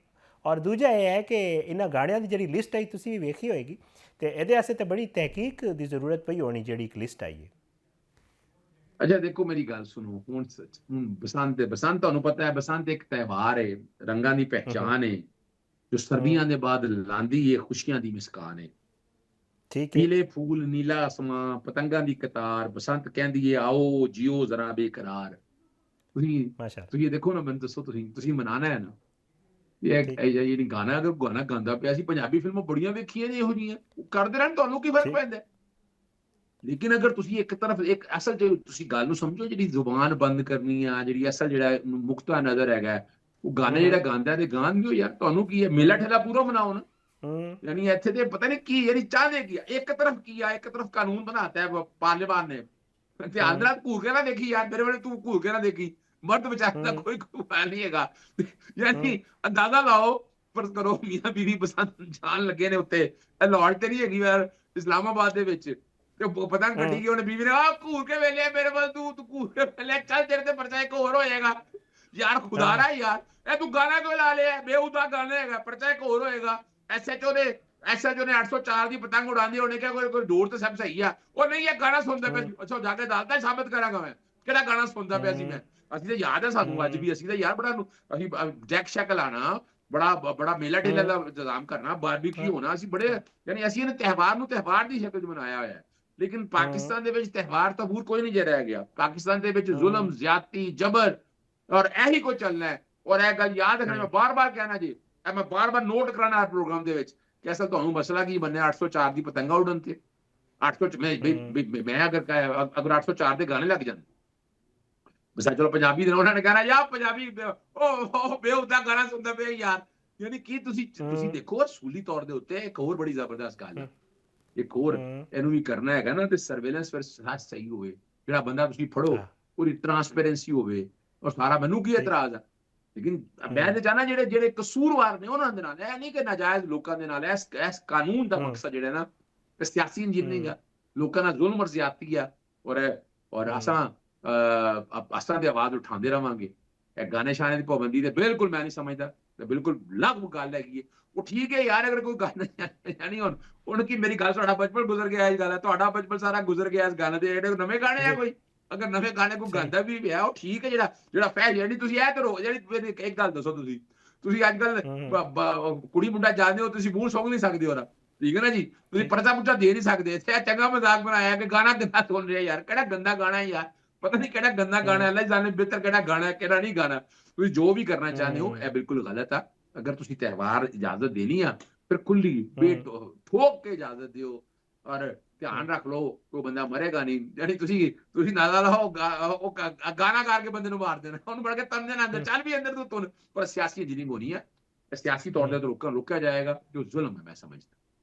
ਔਰ ਦੂਜਾ ਇਹ ਹੈ ਕਿ ਇਹਨਾਂ ਗਾਣਿਆਂ ਦੀ ਜਿਹੜੀ ਲਿਸਟ ਆਈ ਤੁਸੀਂ ਵੀ ਵੇਖੀ ਹੋਏਗੀ, ਤੇ ਇਹਦੇ ਵਾਸਤੇ ਤਾਂ ਬੜੀ ਤਹਿਕੀਕ ਦੀ ਜ਼ਰੂਰਤ ਪਈ ਹੋਣੀ ਜਿਹੜੀ ਇੱਕ ਲਿਸਟ ਆਈ ਹੈ। ਅੱਛਾ ਦੇਖੋ, ਮੇਰੀ ਗੱਲ ਸੁਣੋ, ਹੁਣ ਬਸੰਤ ਤੁਹਾਨੂੰ ਪਤਾ ਹੈ, ਬਸੰਤ ਇੱਕ ਤਿਉਹਾਰ ਹੈ, ਰੰਗਾਂ ਦੀ ਪਹਿਚਾਨ ਹੈ, ਜੋ ਸਰਦੀਆਂ ਦੇ ਬਾਅਦ ਲਾਂਦੀ ਹੈ ਖੁਸ਼ੀਆਂ ਦੀ ਮੁਸਕਾਨ ਹੈ। ਠੀਕ ਹੈ। ਨੀਲੇ ਫੂਲ, ਨੀਲਾ ਅਸਮਾਂ, ਪਤੰਗਾਂ ਦੀ ਕਤਾਰ, ਬਸੰਤ ਕਹਿੰਦੀ ਹੈ ਆਓ ਜੀਓ ਜ਼ਰਾ ਬੇਕਰਾਰ। ਤੁਸੀਂ ਦੇਖੋ ਨਾ, ਮੈਨੂੰ ਦੱਸੋ, ਤੁਸੀਂ ਮਨਾਣਾ ਹੈ ਨਾ ਇਹ ਜਿਹੜੀ ਗਾਣਾ, ਅਗਰ ਗਾਣਾ ਗਾਉਂਦਾ ਪਿਆ ਸੀ, ਪੰਜਾਬੀ ਫਿਲਮਾਂ ਬੜੀਆਂ ਵੇਖੀਆਂ ਨੇ ਇਹੋ ਜਿਹੀਆਂ, ਕਰਦੇ ਰਹਿਣ, ਤੁਹਾਨੂੰ ਕੀ ਫਰਕ ਪੈਂਦਾ? ਲੇਕਿਨ ਅਗਰ ਤੁਸੀਂ ਇੱਕ ਤਰਫ ਇੱਕ ਅਸਲ ਤੁਸੀਂ ਗੱਲ ਨੂੰ ਸਮਝੋ, ਜਿਹੜੀ ਜ਼ੁਬਾਨ ਬੰਦ ਕਰਨੀ ਆ, ਜਿਹੜੀ ਅਸਲ ਜਿਹੜਾ ਨੁਕਤਾ ਨਜ਼ਰ ਹੈਗਾ, ਉਹ ਗਾਣੇ ਜਿਹੜਾ ਗਾਉਂਦਾ ਤੇ ਗਾਣ ਦਿਓ ਯਾਰ, ਤੁਹਾਨੂੰ ਕੀ ਹੈ? ਮੇਲਾ ਠੇਲਾ ਪੂਰਾ ਮਨਾਓ ਨਾ। ਯਾਨੀ ਇੱਥੇ ਤੇ ਪਤਾ ਨਹੀਂ ਕੀ ਯਾਨੀ ਚਾਹਦੇ ਕੀ ਆ? ਇੱਕ ਤਰਫ ਕੀ ਆ, ਇੱਕ ਤਰਫ ਕਾਨੂੰਨ ਬਣਾਤਾ ਹੈ ਪਾਰਲੀਮਾਨ ਨੇ, ਧਿਆਨ ਨਾਲ ਘੂਰ ਕੇ ਨਾ ਦੇਖੀ ਯਾਰ, ਮੇਰੇ ਵੇਲੇ ਤੂੰ ਘੂਰ ਕੇ ਨਾ ਦੇਖੀ, ਮਰਦ ਵਿਚਾਰੇ ਦਾ ਕੋਈ ਖੂਫਾ ਨਹੀਂ ਹੈਗਾ। ਯਾਨੀ ਅੰਦਾਜ਼ਾ ਲਾਓ, ਪਰ ਕਰੋ ਮੀਆਂ ਬੀਵੀ ਬਸੰਤ ਜਾਣ ਲੱਗੇ ਨੇ ਉੱਤੇ, ਇਹ ਲਾਹੌਰ ਤੇ ਨਹੀਂ ਹੈਗੀ ਯਾਰ, ਇਸਲਾਮਾਬਾਦ ਦੇ ਵਿੱਚ, ਤੇ ਪਤੰਗ ਕੱਢੀ ਗਈ ਉਹਨੇ ਬੀਵੀ ਨੇ, ਘੂਰ ਕੇ ਵੇਲੇ ਮੇਰੇ ਵੱਲ, ਤੂੰ ਘੂਰ ਕੇ ਵੇਲੇ, ਚੱਲ ਤੇਰੇ ਤੇ ਪਰਚਾ ਇੱਕ ਹੋਰ ਹੋ ਜਾਏਗਾ ਯਾਰ, ਖੁਦਾ ਰਾ ਯਾਰ, ਇਹ ਤੂੰ ਗਾਣਾ ਕਿਉਂ ਲਾ ਲਿਆ? ਬੇਹੂਦਾ ਗਾਣਾ ਹੈਗਾ, ਪਰਚਾ ਇੱਕ ਹੋਰ ਹੋਏਗਾ। SHO ਨੇ 804 ਦੀ ਪਤੰਗ ਉਡਾਉਂਦੀ, ਉਹਨੇ ਕਿਹਾ ਕੋਈ ਡੋਰ ਤੇ ਸਭ ਸਹੀ ਆ, ਉਹ ਨਹੀਂ ਇਹ ਗਾਣਾ ਸੁਣਦਾ ਪਿਆ। ਅੱਛਾ, ਜਾ ਕੇ ਅਦਾਲਤਾਂ ਸਾਬਤ ਕਰਾਂਗਾ ਮੈਂ ਕਿਹੜਾ ਗਾਣਾ ਸੁਣਦਾ ਪਿਆ ਸੀ ਮੈਂ। ਅਸੀਂ ਤਾਂ ਯਾਦ ਹੈ ਸਾਨੂੰ ਅੱਜ ਵੀ, ਅਸੀਂ ਤਾਂ ਯਾਰ ਬੜਾ ਅਸੀਂ ਜੈਕ ਸ਼ੈਕ ਲਾਣਾ, ਬੜਾ ਮੇਲਾ ਠੇਲਾ ਦਾ ਇੰਤਜ਼ਾਮ ਕਰਨਾ, ਬਾਰਬੀਕਿਊ ਹੋਣਾ, ਅਸੀਂ ਬੜੇ ਯਾਨੀ ਅਸੀਂ ਇਹਨੇ ਤਿਉਹਾਰ ਨੂੰ ਤਿਉਹਾਰ ਦੀ ਸ਼ਕਲ 'ਚ ਮਨਾਇਆ ਹੋਇਆ ਹੈ। ਲੇਕਿਨ ਪਾਕਿਸਤਾਨ ਦੇ ਵਿੱਚ ਤਿਉਹਾਰ ਤਾਂ ਹੋਰ ਕੋਈ ਨਹੀਂ ਜੇ ਰਹਿ ਗਿਆ। ਪਾਕਿਸਤਾਨ ਦੇ ਵਿੱਚ ਜ਼ੁਲਮ, ਜ਼ਿਆਦਤੀ, ਜਬਰ ਔਰ ਇਹੀ ਕੁਝ ਚੱਲਣਾ ਹੈ। ਔਰ ਇਹ ਗੱਲ ਯਾਦ ਰੱਖਣਾ, ਮੈਂ ਬਾਰ-ਬਾਰ ਕਹਿਣਾ ਜੀ, ਇਹ ਮੈਂ ਬਾਰ-ਬਾਰ ਨੋਟ ਕਰਾਣਾ ਹਰ ਪ੍ਰੋਗਰਾਮ ਦੇ ਵਿੱਚ ਕਿ ਅਸਲ ਤੁਹਾਨੂੰ ਮਸਲਾ ਕੀ ਬਣਿਆ 804 ਦੀ ਪਤੰਗਾ ਉਡਣ ਤੇ। 800 ਮੈਂ ਅਗਰ 804 ਦੇ ਗਾਣੇ ਲੱਗ ਜਾਂਦੇ, ਬਸ ਚਲੋ ਪੰਜਾਬੀ ਦੇ ਉਹਨਾਂ ਨੇ ਕਹਿਣਾ ਯਾਰ ਪੰਜਾਬੀ ਉਹ ਬੇਹੂਦਾ ਗਾਣਾ ਸੁਣਦਾ ਪਿਆ ਯਾਰ। ਯਾਨੀ ਕੀ ਤੁਸੀਂ ਦੇਖੋ ਅਸੂਲੀ ਤੌਰ ਦੇ ਉੱਤੇ ਇੱਕ ਹੋਰ ਬੜੀ ਜ਼ਬਰਦਸਤ ਗੱਲ ਹੈ, ਇੱਕ ਹੋਰ ਇਹਨੂੰ ਵੀ ਕਰਨਾ ਹੈਗਾ ਨਾ, ਤੇ ਸਰਵੇਲੈਂਸ ਫਿਰ ਸਹੀ ਹੋਵੇ, ਜਿਹੜਾ ਬੰਦਾ ਤੁਸੀਂ ਫੜੋ ਪੂਰੀ ਟਰਾਂਸਪੇਰੈਂਸੀ ਹੋਵੇ, ਔਰ ਸਾਰਾ ਮੈਨੂੰ ਕੀ ਇਤਰਾਜ਼ ਆ। ਲੇਕਿਨ ਮੈਂ ਤੇ ਚਾਹਨਾ ਜਿਹੜੇ ਕਸੂਰਵਾਰ ਨੇ ਉਹਨਾਂ ਦੇ ਨਾਲ, ਇਹ ਨਹੀਂ ਕਿ ਨਾਜਾਇਜ਼ ਲੋਕਾਂ ਦੇ ਨਾਲ। ਇਸ ਕਾਨੂੰਨ ਦਾ ਮਕਸਦ ਜਿਹੜਾ ਨਾ ਸਿਆਸੀ ਇੰਜੀਨੀਅਰਿੰਗ ਆ, ਲੋਕਾਂ ਨਾਲ ਜ਼ੁਲਮ ਔਰ ਜ਼ਿਆਦਤੀ ਆ, ਔਰ ਅਸਾਂ ਦੀ ਆਵਾਜ਼ ਉਠਾਉਂਦੇ ਰਵਾਂਗੇ। ਇਹ ਗਾਣੇ ਸ਼ਾਨੇ ਦੀ ਪਾਬੰਦੀ ਤੇ ਬਿਲਕੁਲ ਮੈਂ ਨਹੀਂ ਸਮਝਦਾ, ਤੇ ਬਿਲਕੁਲ ਲਗਭਗ ਗੱਲ ਹੈਗੀ ਹੈ। ਉਹ ਠੀਕ ਹੈ ਯਾਰ, ਅਗਰ ਕੋਈ ਗਾਣਾ ਯਾਨੀ ਹੁਣ ਕੀ ਮੇਰੀ ਗੱਲ, ਤੁਹਾਡਾ ਬਚਪਨ ਗੁਜ਼ਰ ਗਿਆ ਇਸ ਗੱਲ ਹੈ, ਤੁਹਾਡਾ ਬਚਪਨ ਸਾਰਾ ਗੁਜ਼ਰ ਗਿਆ ਇਸ ਗਾਣੇ ਦੇ, ਜਿਹੜੇ ਨਵੇਂ ਗਾਣੇ ਆ ਕੋਈ ਅਗਰ ਨਵੇਂ ਗਾਣੇ ਕੋਈ ਗਾਉਂਦਾ ਵੀ ਪਿਆ, ਉਹ ਠੀਕ ਹੈ। ਜਿਹੜਾ ਫੈਸ਼ਨ ਜਿਹੜੀ ਤੁਸੀਂ ਇਹ ਕਰੋ, ਜਿਹੜੀ ਇੱਕ ਗੱਲ ਦੱਸੋ, ਤੁਸੀਂ ਅੱਜ ਕੱਲ ਕੁੜੀ ਮੁੰਡਾ ਜਾਣਦੇ ਹੋ, ਤੁਸੀਂ ਮੂੰਹ ਸੁੰਘ ਨਹੀਂ ਸਕਦੇ ਉਹਦਾ, ਠੀਕ ਹੈ ਨਾ ਜੀ, ਤੁਸੀਂ ਪਰਚਾ ਪੁਰਚਾ ਦੇ ਨਹੀਂ ਸਕਦੇ। ਇੱਥੇ ਚੰਗਾ ਮਜ਼ਾਕ ਬਣਾਇਆ ਕਿ ਗਾਣਾ ਗੰਦਾ ਸੁਣ ਰਿਹਾ ਯਾਰ, ਕਿਹੜਾ ਗੰਦਾ ਗਾਣਾ ਹੈ ਯਾਰ, ਪਤਾ ਨਹੀਂ ਕਿਹੜਾ ਗੰਦਾ ਗਾਣਾ, ਅੱਲਾ ਜਾਣੇ ਬਿਹਤਰ ਕਿਹੜਾ ਗਾਣਾ ਕਿਹੜਾ ਨਹੀਂ ਗਾਣਾ। ਤੁਸੀਂ ਜੋ ਵੀ ਕਰਨਾ ਚਾਹੁੰਦੇ ਹੋ ਇਹ ਬਿਲਕੁਲ ਗਲਤ ਆ। ਅਗਰ ਤੁਸੀਂ ਤਿਉਹਾਰ ਇਜਾਜ਼ਤ ਦੇਣੀ ਆ, ਫਿਰ ਖੁੱਲੀ ਠੋਕ ਕੇ ਇਜਾਜ਼ਤ ਦਿਓ, ਔਰ ਧਿਆਨ ਰੱਖ ਲਓ ਕੋਈ ਬੰਦਾ ਮਰੇਗਾ ਨਹੀਂ। ਯਾਨੀ ਤੁਸੀਂ ਨਾਲਾ ਲਾਓ, ਉਹ ਗਾਣਾ ਕਰਕੇ ਬੰਦੇ ਨੂੰ ਮਾਰ ਦੇਣਾ, ਉਹਨੂੰ ਬੜ ਕੇ ਤਨ ਦੇਣਾ ਅੰਦਰ, ਚੱਲ ਵੀ ਅੰਦਰ ਤੂੰ ਤੁਨ। ਪਰ ਸਿਆਸੀ ਇੰਜੀਨੀਅਰਿੰਗ ਹੋਣੀ ਹੈ, ਸਿਆਸੀ ਤੌਰ ਤੇ ਰੋਕਿਆ ਜਾਏਗਾ, ਜੋ ਜ਼ੁਲਮ ਹੈ ਮੈਂ ਸਮਝਦਾ।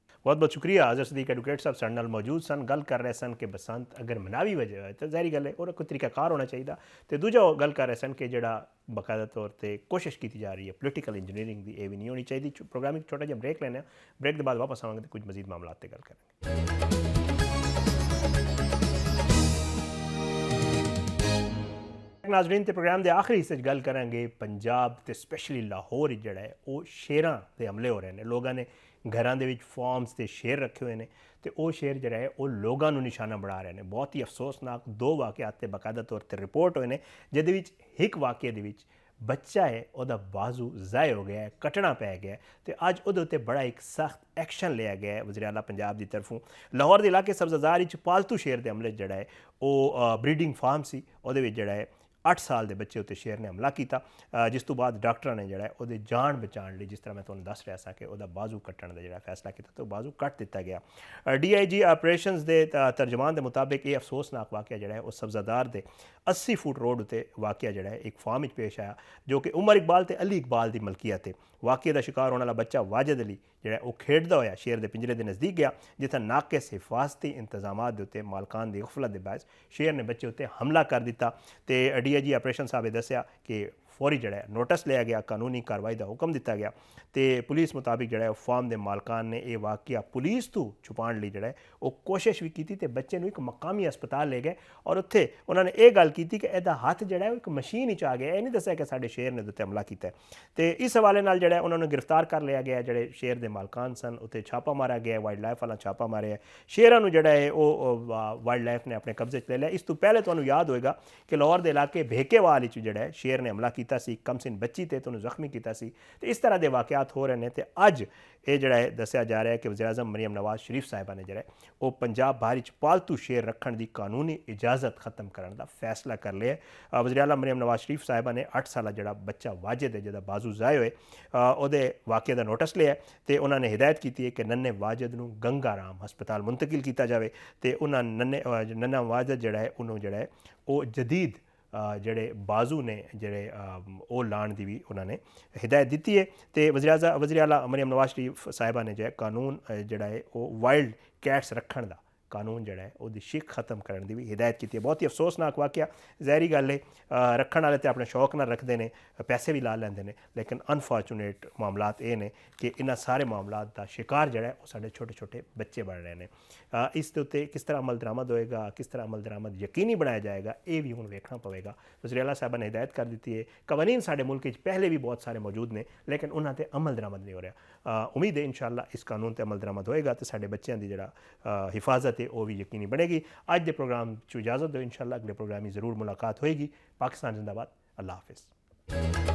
ਬਹੁਤ ਬਹੁਤ ਸ਼ੁਕਰੀਆ। ਹਾਜ਼ਰ ਸਦੀਕ ਐਡਵੋਕੇਟ ਸਾਹਿਬ ਸਾਡੇ ਨਾਲ ਮੌਜੂਦ ਸਨ, ਗੱਲ ਕਰ ਰਹੇ ਸਨ ਕਿ ਬਸੰਤ ਅਗਰ ਮਨਾਵੀ ਵਜ੍ਹਾ ਹੈ ਤਾਂ ਜ਼ਾਹਿਰੀ ਗੱਲ ਹੈ ਉਹਦਾ ਕੋਈ ਤਰੀਕਾਕਾਰ ਹੋਣਾ ਚਾਹੀਦਾ, ਤੇ ਦੂਜਾ ਉਹ ਗੱਲ ਕਰ ਰਹੇ ਸਨ ਕਿ ਜਿਹੜਾ ਬਾਕਾਇਦਾ ਤੌਰ ਤੇ ਕੋਸ਼ਿਸ਼ ਕੀਤੀ ਜਾ ਰਹੀ ਹੈ ਪੋਲੀਟੀਕਲ ਇੰਜੀਨੀਅਰਿੰਗ ਦੀ, ਇਹ ਵੀ ਨਹੀਂ ਹੋਣੀ ਚਾਹੀਦੀ। ਪ੍ਰੋਗਰਾਮ ਇੱਕ ਛੋਟਾ ਜਿਹਾ ਬ੍ਰੇਕ ਲੈਣਾ, ਬ੍ਰੇਕ ਦੇ ਬਾਅਦ ਵਾਪਸ ਆਵਾਂਗੇ ਤੇ ਕੁਝ ਮਜ਼ੀਦ ਮਾਮਲਾਤ ਤੇ ਗੱਲ ਕਰਾਂਗੇ। ਨਾਜ਼ਰੀਨ, ਤੇ ਪ੍ਰੋਗਰਾਮ ਦੇ ਆਖਰੀ ਹਿੱਸੇ 'ਚ ਗੱਲ ਕਰਾਂਗੇ ਪੰਜਾਬ ਤੇ ਸਪੈਸ਼ਲੀ ਲਾਹੌਰ ਜਿਹੜਾ ਹੈ ਉਹ ਸ਼ੇਰਾਂ ਦੇ ਹਮਲੇ ਹੋ ਰਹੇ ਨੇ। ਲੋਕਾਂ ਨੇ ਘਰਾਂ ਦੇ ਵਿੱਚ ਫਾਰਮਸ ਤੇ ਸ਼ੇਰ ਰੱਖੇ ਹੋਏ ਨੇ, ਤੇ ਉਹ ਸ਼ੇਰ ਜਿਹੜਾ ਹੈ ਉਹ ਲੋਕਾਂ ਨੂੰ ਨਿਸ਼ਾਨਾ ਬਣਾ ਰਹੇ ਨੇ। ਬਹੁਤ ਹੀ ਅਫਸੋਸਨਾਕ 2 ਵਾਕਿਆਤ ਤੇ ਬਾਕਾਇਦਾ ਤੌਰ ਤੇ ਰਿਪੋਰਟ ਹੋਏ ਨੇ, ਜਿਹਦੇ ਵਿੱਚ ਇੱਕ ਵਾਕਿਆ ਦੇ ਵਿੱਚ ਬੱਚਾ ਹੈ ਉਹਦਾ ਬਾਜ਼ੂ ਜ਼ਾਇ ਹੋ ਗਿਆ ਹੈ, ਕੱਟਣਾ ਪੈ ਗਿਆ, ਤੇ ਅੱਜ ਉਹਦੇ ਉੱਤੇ ਬੜਾ ਇੱਕ ਸਖਤ ਐਕਸ਼ਨ ਲਿਆ ਗਿਆ ਹੈ ਵਜ਼ੀਰ ਆਲਾ ਪੰਜਾਬ ਦੀ ਤਰਫੋਂ। ਲਾਹੌਰ ਦੇ ਇਲਾਕੇ ਸਬਜ਼ਜ਼ਾਰ ਵਿੱਚ ਪਾਲਤੂ ਸ਼ੇਰ ਦੇ ਹਮਲੇ ਜਿਹੜਾ ਹੈ ਉਹ ਬਰੀਡਿੰਗ ਫਾਰਮ ਸੀ, ਉਹਦੇ ਵਿੱਚ ਜਿਹੜਾ ਹੈ 8 ਸਾਲ ਦੇ ਬੱਚੇ ਉੱਤੇ ਸ਼ੇਰ ਨੇ ਹਮਲਾ ਕੀਤਾ, ਜਿਸ ਤੋਂ ਬਾਅਦ ਡਾਕਟਰਾਂ ਨੇ ਜਿਹੜਾ ਉਹਦੀ ਜਾਨ ਬਚਾਉਣ ਲਈ, ਜਿਸ ਤਰ੍ਹਾਂ ਮੈਂ ਤੁਹਾਨੂੰ ਦੱਸ ਰਿਹਾ ਸਾਂ ਕਿ ਉਹਦਾ ਬਾਜ਼ੂ ਕੱਟਣ ਦਾ ਜਿਹੜਾ ਫੈਸਲਾ ਕੀਤਾ ਤੇ ਉਹ ਬਾਜ਼ੂ ਕੱਟ ਦਿੱਤਾ ਗਿਆ। DIG ਆਪਰੇਸ਼ਨਸ ਦੇ ਤਰਜਮਾਨ ਦੇ ਮੁਤਾਬਿਕ ਇਹ ਅਫਸੋਸਨਾਕ ਵਾਕਿਆ ਜਿਹੜਾ ਹੈ ਉਹ ਸਬਜ਼ਾਦਾਰ ਦੇ 80 ਫੁੱਟ ਰੋਡ ਉੱਤੇ ਵਾਕਿਆ ਜਿਹੜਾ ਹੈ ਇੱਕ ਫਾਰਮ ਵਿੱਚ ਪੇਸ਼ ਆਇਆ, ਜੋ ਕਿ ਉਮਰ ਇਕਬਾਲ ਤੇ ਅਲੀ ਇਕਬਾਲ ਦੀ ਮਲਕੀਅਤ ਹੈ। ਵਾਕਿਏ ਦਾ ਸ਼ਿਕਾਰ ਹੋਣ ਵਾਲਾ ਬੱਚਾ ਵਾਜਦ ਅਲੀ ਜਿਹੜਾ ਉਹ ਖੇਡਦਾ ਹੋਇਆ ਸ਼ੇਰ ਦੇ ਪਿੰਜਰੇ ਦੇ ਨਜ਼ਦੀਕ ਗਿਆ, ਜਿੱਥੇ ਨਾਕਿਸ ਹਿਫਾਜ਼ਤੀ ਇੰਤਜ਼ਾਮਾਤ ਦੇ ਉੱਤੇ ਮਾਲਕਾਨ ਦੀ ਗਫਲਤ ਦੇ ਬਾਅਦ ਸ਼ੇਰ ਨੇ ਬੱਚੇ ਉੱਤੇ ਹਮਲਾ ਕਰ ਦਿੱਤਾ। ਤੇ DIG ਆਪਰੇਸ਼ਨ ਸਾਹਿਬ ਨੇ ਦੱਸਿਆ ਕਿ ਫੌਰੀ ਜਿਹੜਾ ਹੈ ਨੋਟਿਸ ਲਿਆ ਗਿਆ, ਕਾਨੂੰਨੀ ਕਾਰਵਾਈ ਦਾ ਹੁਕਮ ਦਿੱਤਾ ਗਿਆ ਤੇ ਪੁਲਿਸ ਮੁਤਾਬਿਕ ਜਿਹੜਾ ਹੈ ਫਾਰਮ ਦੇ ਮਾਲਕਾਨ ਨੇ ਇਹ ਵਾਕਿਆ ਪੁਲਿਸ ਤੋਂ ਛੁਪਾਉਣ ਲਈ ਜਿਹੜਾ ਹੈ ਉਹ ਕੋਸ਼ਿਸ਼ ਵੀ ਕੀਤੀ ਤੇ ਬੱਚੇ ਨੂੰ ਇੱਕ ਮਕਾਮੀ ਹਸਪਤਾਲ ਲੈ ਗਏ ਔਰ ਉੱਥੇ ਉਹਨਾਂ ਨੇ ਇਹ ਗੱਲ ਕੀਤੀ ਕਿ ਇਹਦਾ ਹੱਥ ਜਿਹੜਾ ਹੈ ਉਹ ਇੱਕ ਮਸ਼ੀਨ ਵਿੱਚ ਆ ਗਿਆ, ਇਹ ਨਹੀਂ ਦੱਸਿਆ ਕਿ ਸਾਡੇ ਸ਼ੇਰ ਨੇ ਉੱਤੇ ਹਮਲਾ ਕੀਤਾ। ਤੇ ਇਸ ਹਵਾਲੇ ਨਾਲ ਜਿਹੜਾ ਉਹਨਾਂ ਨੂੰ ਗ੍ਰਿਫਤਾਰ ਕਰ ਲਿਆ ਗਿਆ, ਜਿਹੜੇ ਸ਼ੇਰ ਦੇ ਮਾਲਕਾਨ ਸਨ ਉੱਤੇ ਛਾਪਾ ਮਾਰਿਆ ਗਿਆ, ਵਾਈਲਡ ਲਾਈਫ ਵਾਲਾ ਛਾਪਾ ਮਾਰਿਆ, ਸ਼ੇਰਾਂ ਨੂੰ ਜਿਹੜਾ ਹੈ ਉਹ ਵਾਈਲਡ ਲਾਈਫ ਨੇ ਆਪਣੇ ਕਬਜ਼ੇ 'ਚ ਲੈ ਲਿਆ। ਇਸ ਤੋਂ ਪਹਿਲੇ ਤੁਹਾਨੂੰ ਯਾਦ ਹੋਏਗਾ ਕਿ ਲਾਹੌਰ ਦੇ ਇਲਾਕੇ ਭੇਕੇਵਾਲ ਵਿੱਚ ਜਿਹੜਾ ਹੈ ਸ਼ੇਰ ਨੇ ਹਮਲਾ ਕੀਤਾ ਸੀ, ਕਮਸਿਨ ਬੱਚੀ ਤੇ ਤੁਹਾਨੂੰ ਜ਼ਖਮੀ ਕੀਤਾ ਸੀ। ਤੇ ਇਸ ਤਰ੍ਹਾਂ ਦੇ ਵਾਕਿਆਤ ਹੋ ਰਹੇ ਨੇ ਤੇ ਅੱਜ ਇਹ ਜਿਹੜਾ ਹੈ ਦੱਸਿਆ ਜਾ ਰਿਹਾ ਹੈ ਕਿ ਵਜ਼ੀਰ ਆਜ਼ਮ ਮਰੀਮ ਨਵਾਜ਼ ਸ਼ਰੀਫ ਸਾਹਿਬਾ ਨੇ ਜਿਹੜਾ ਉਹ ਪੰਜਾਬ ਭਰ ਵਿੱਚ ਪਾਲਤੂ ਸ਼ੇਰ ਰੱਖਣ ਦੀ ਕਾਨੂੰਨੀ ਇਜਾਜ਼ਤ ਖਤਮ ਕਰਨ ਦਾ ਫੈਸਲਾ ਕਰ ਲਿਆ। ਵਜ਼ੀਰ ਆਲਾ ਮਰੀਮ ਨਵਾਜ਼ ਸ਼ਰੀਫ ਸਾਹਿਬਾ ਨੇ 8 ਸਾਲਾ ਜਿਹੜਾ ਬੱਚਾ ਵਾਜਦ ਹੈ ਜਿਹਦਾ ਬਾਜ਼ੂ ਜ਼ਾਏ ਹੋਏ ਉਹਦੇ ਵਾਕਿਆ ਦਾ ਨੋਟਿਸ ਲਿਆ ਤੇ ਉਹਨਾਂ ਨੇ ਹਿਦਾਇਤ ਕੀਤੀ ਹੈ ਕਿ ਨੰਨੇ ਵਾਜਦ ਨੂੰ ਗੰਗਾ ਰਾਮ ਹਸਪਤਾਲ ਮੁੰਤਕਿਲ ਕੀਤਾ ਜਾਵੇ ਤੇ ਉਹਨਾਂ ਨੰਨਾ ਵਾਜਦ ਜਿਹੜਾ ਹੈ ਉਹਨੂੰ ਜਿਹੜਾ ਹੈ ਉਹ ਜਦੀਦ ਜਿਹੜੇ ਬਾਜ਼ੂ ਨੇ ਜਿਹੜੇ ਉਹ ਲਾਉਣ ਦੀ ਵੀ ਉਹਨਾਂ ਨੇ ਹਿਦਾਇਤ ਦਿੱਤੀ ਹੈ। ਤੇ ਵਜ਼ੀਰ ਆਲਾ ਮਰੀਮ ਨਵਾਜ਼ ਸ਼ਰੀਫ ਸਾਹਿਬਾ ਨੇ ਜਿਹੜਾ ਕਾਨੂੰਨ ਜਿਹੜਾ ਹੈ ਉਹ ਵਾਈਲਡ ਕੈਟਸ ਰੱਖਣ ਦਾ ਕਾਨੂੰਨ ਜਿਹੜਾ ਹੈ ਉਹਦੀ ਸ਼ਿਕ ਖਤਮ ਕਰਨ ਦੀ ਵੀ ਹਿਦਾਇਤ ਕੀਤੀ ਹੈ। ਬਹੁਤ ਹੀ ਅਫਸੋਸਨਾਕ ਵਾਕਿਆ, ਜ਼ਾਹਿਰੀ ਗੱਲ ਹੈ ਰੱਖਣ ਵਾਲੇ ਤੇ ਆਪਣੇ ਸ਼ੌਕ ਨਾਲ ਰੱਖਦੇ ਨੇ, ਪੈਸੇ ਵੀ ਲਾ ਲੈਂਦੇ ਨੇ, ਲੇਕਿਨ ਅਨਫੋਰਚੂਨੇਟ ਮਾਮਲਾਤ ਇਹ ਨੇ ਕਿ ਇਹਨਾਂ ਸਾਰੇ ਮਾਮਲਾਤ ਦਾ ਸ਼ਿਕਾਰ ਜਿਹੜਾ ਹੈ ਉਹ ਸਾਡੇ ਛੋਟੇ ਛੋਟੇ ਬੱਚੇ ਬਣ ਰਹੇ ਨੇ। ਇਸ ਦੇ ਉੱਤੇ ਕਿਸ ਤਰ੍ਹਾਂ ਅਮਲ ਦਰਾਮਦ ਹੋਏਗਾ, ਕਿਸ ਤਰ੍ਹਾਂ ਅਮਲ ਦਰਾਮਦ ਯਕੀਨੀ ਬਣਾਇਆ ਜਾਏਗਾ, ਇਹ ਵੀ ਹੁਣ ਵੇਖਣਾ ਪਵੇਗਾ। ਵਜ਼ੀਰ ਆਲਾ ਸਾਹਿਬਾਂ ਨੇ ਹਿਦਾਇਤ ਕਰ ਦਿੱਤੀ ਹੈ। ਕਵਾਨੀਨ ਸਾਡੇ ਮੁਲਕ ਵਿੱਚ ਪਹਿਲੇ ਵੀ ਬਹੁਤ ਸਾਰੇ ਮੌਜੂਦ ਨੇ ਲੇਕਿਨ ਉਹਨਾਂ 'ਤੇ ਅਮਲ ਦਰਾਮਦ ਨਹੀਂ ਹੋ ਰਿਹਾ। ਉਮੀਦ ਹੈ ਇਨਸ਼ਾਅੱਲਾ ਇਸ ਕਾਨੂੰਨ 'ਤੇ ਅਮਲ ਦਰਾਮਦ ਹੋਏਗਾ ਤੇ ਸਾਡੇ ਬੱਚਿਆਂ ਦੀ ਜਿਹੜਾ ਹਿਫਾਜ਼ਤ ਹੈ ਉਹ ਵੀ ਯਕੀਨੀ ਬਣੇਗੀ। ਅੱਜ ਦੇ ਪ੍ਰੋਗਰਾਮ 'ਚ ਇਜਾਜ਼ਤ ਦਿਓ, ਇਨਸ਼ਾਅੱਲਾ ਅਗਲੇ ਪ੍ਰੋਗਰਾਮ 'ਚ ਜ਼ਰੂਰ ਮੁਲਾਕਾਤ ਹੋਏਗੀ। ਪਾਕਿਸਤਾਨ ਜ਼ਿੰਦਾਬਾਦ, ਅੱਲਾਹ ਹਾਫਿਜ਼।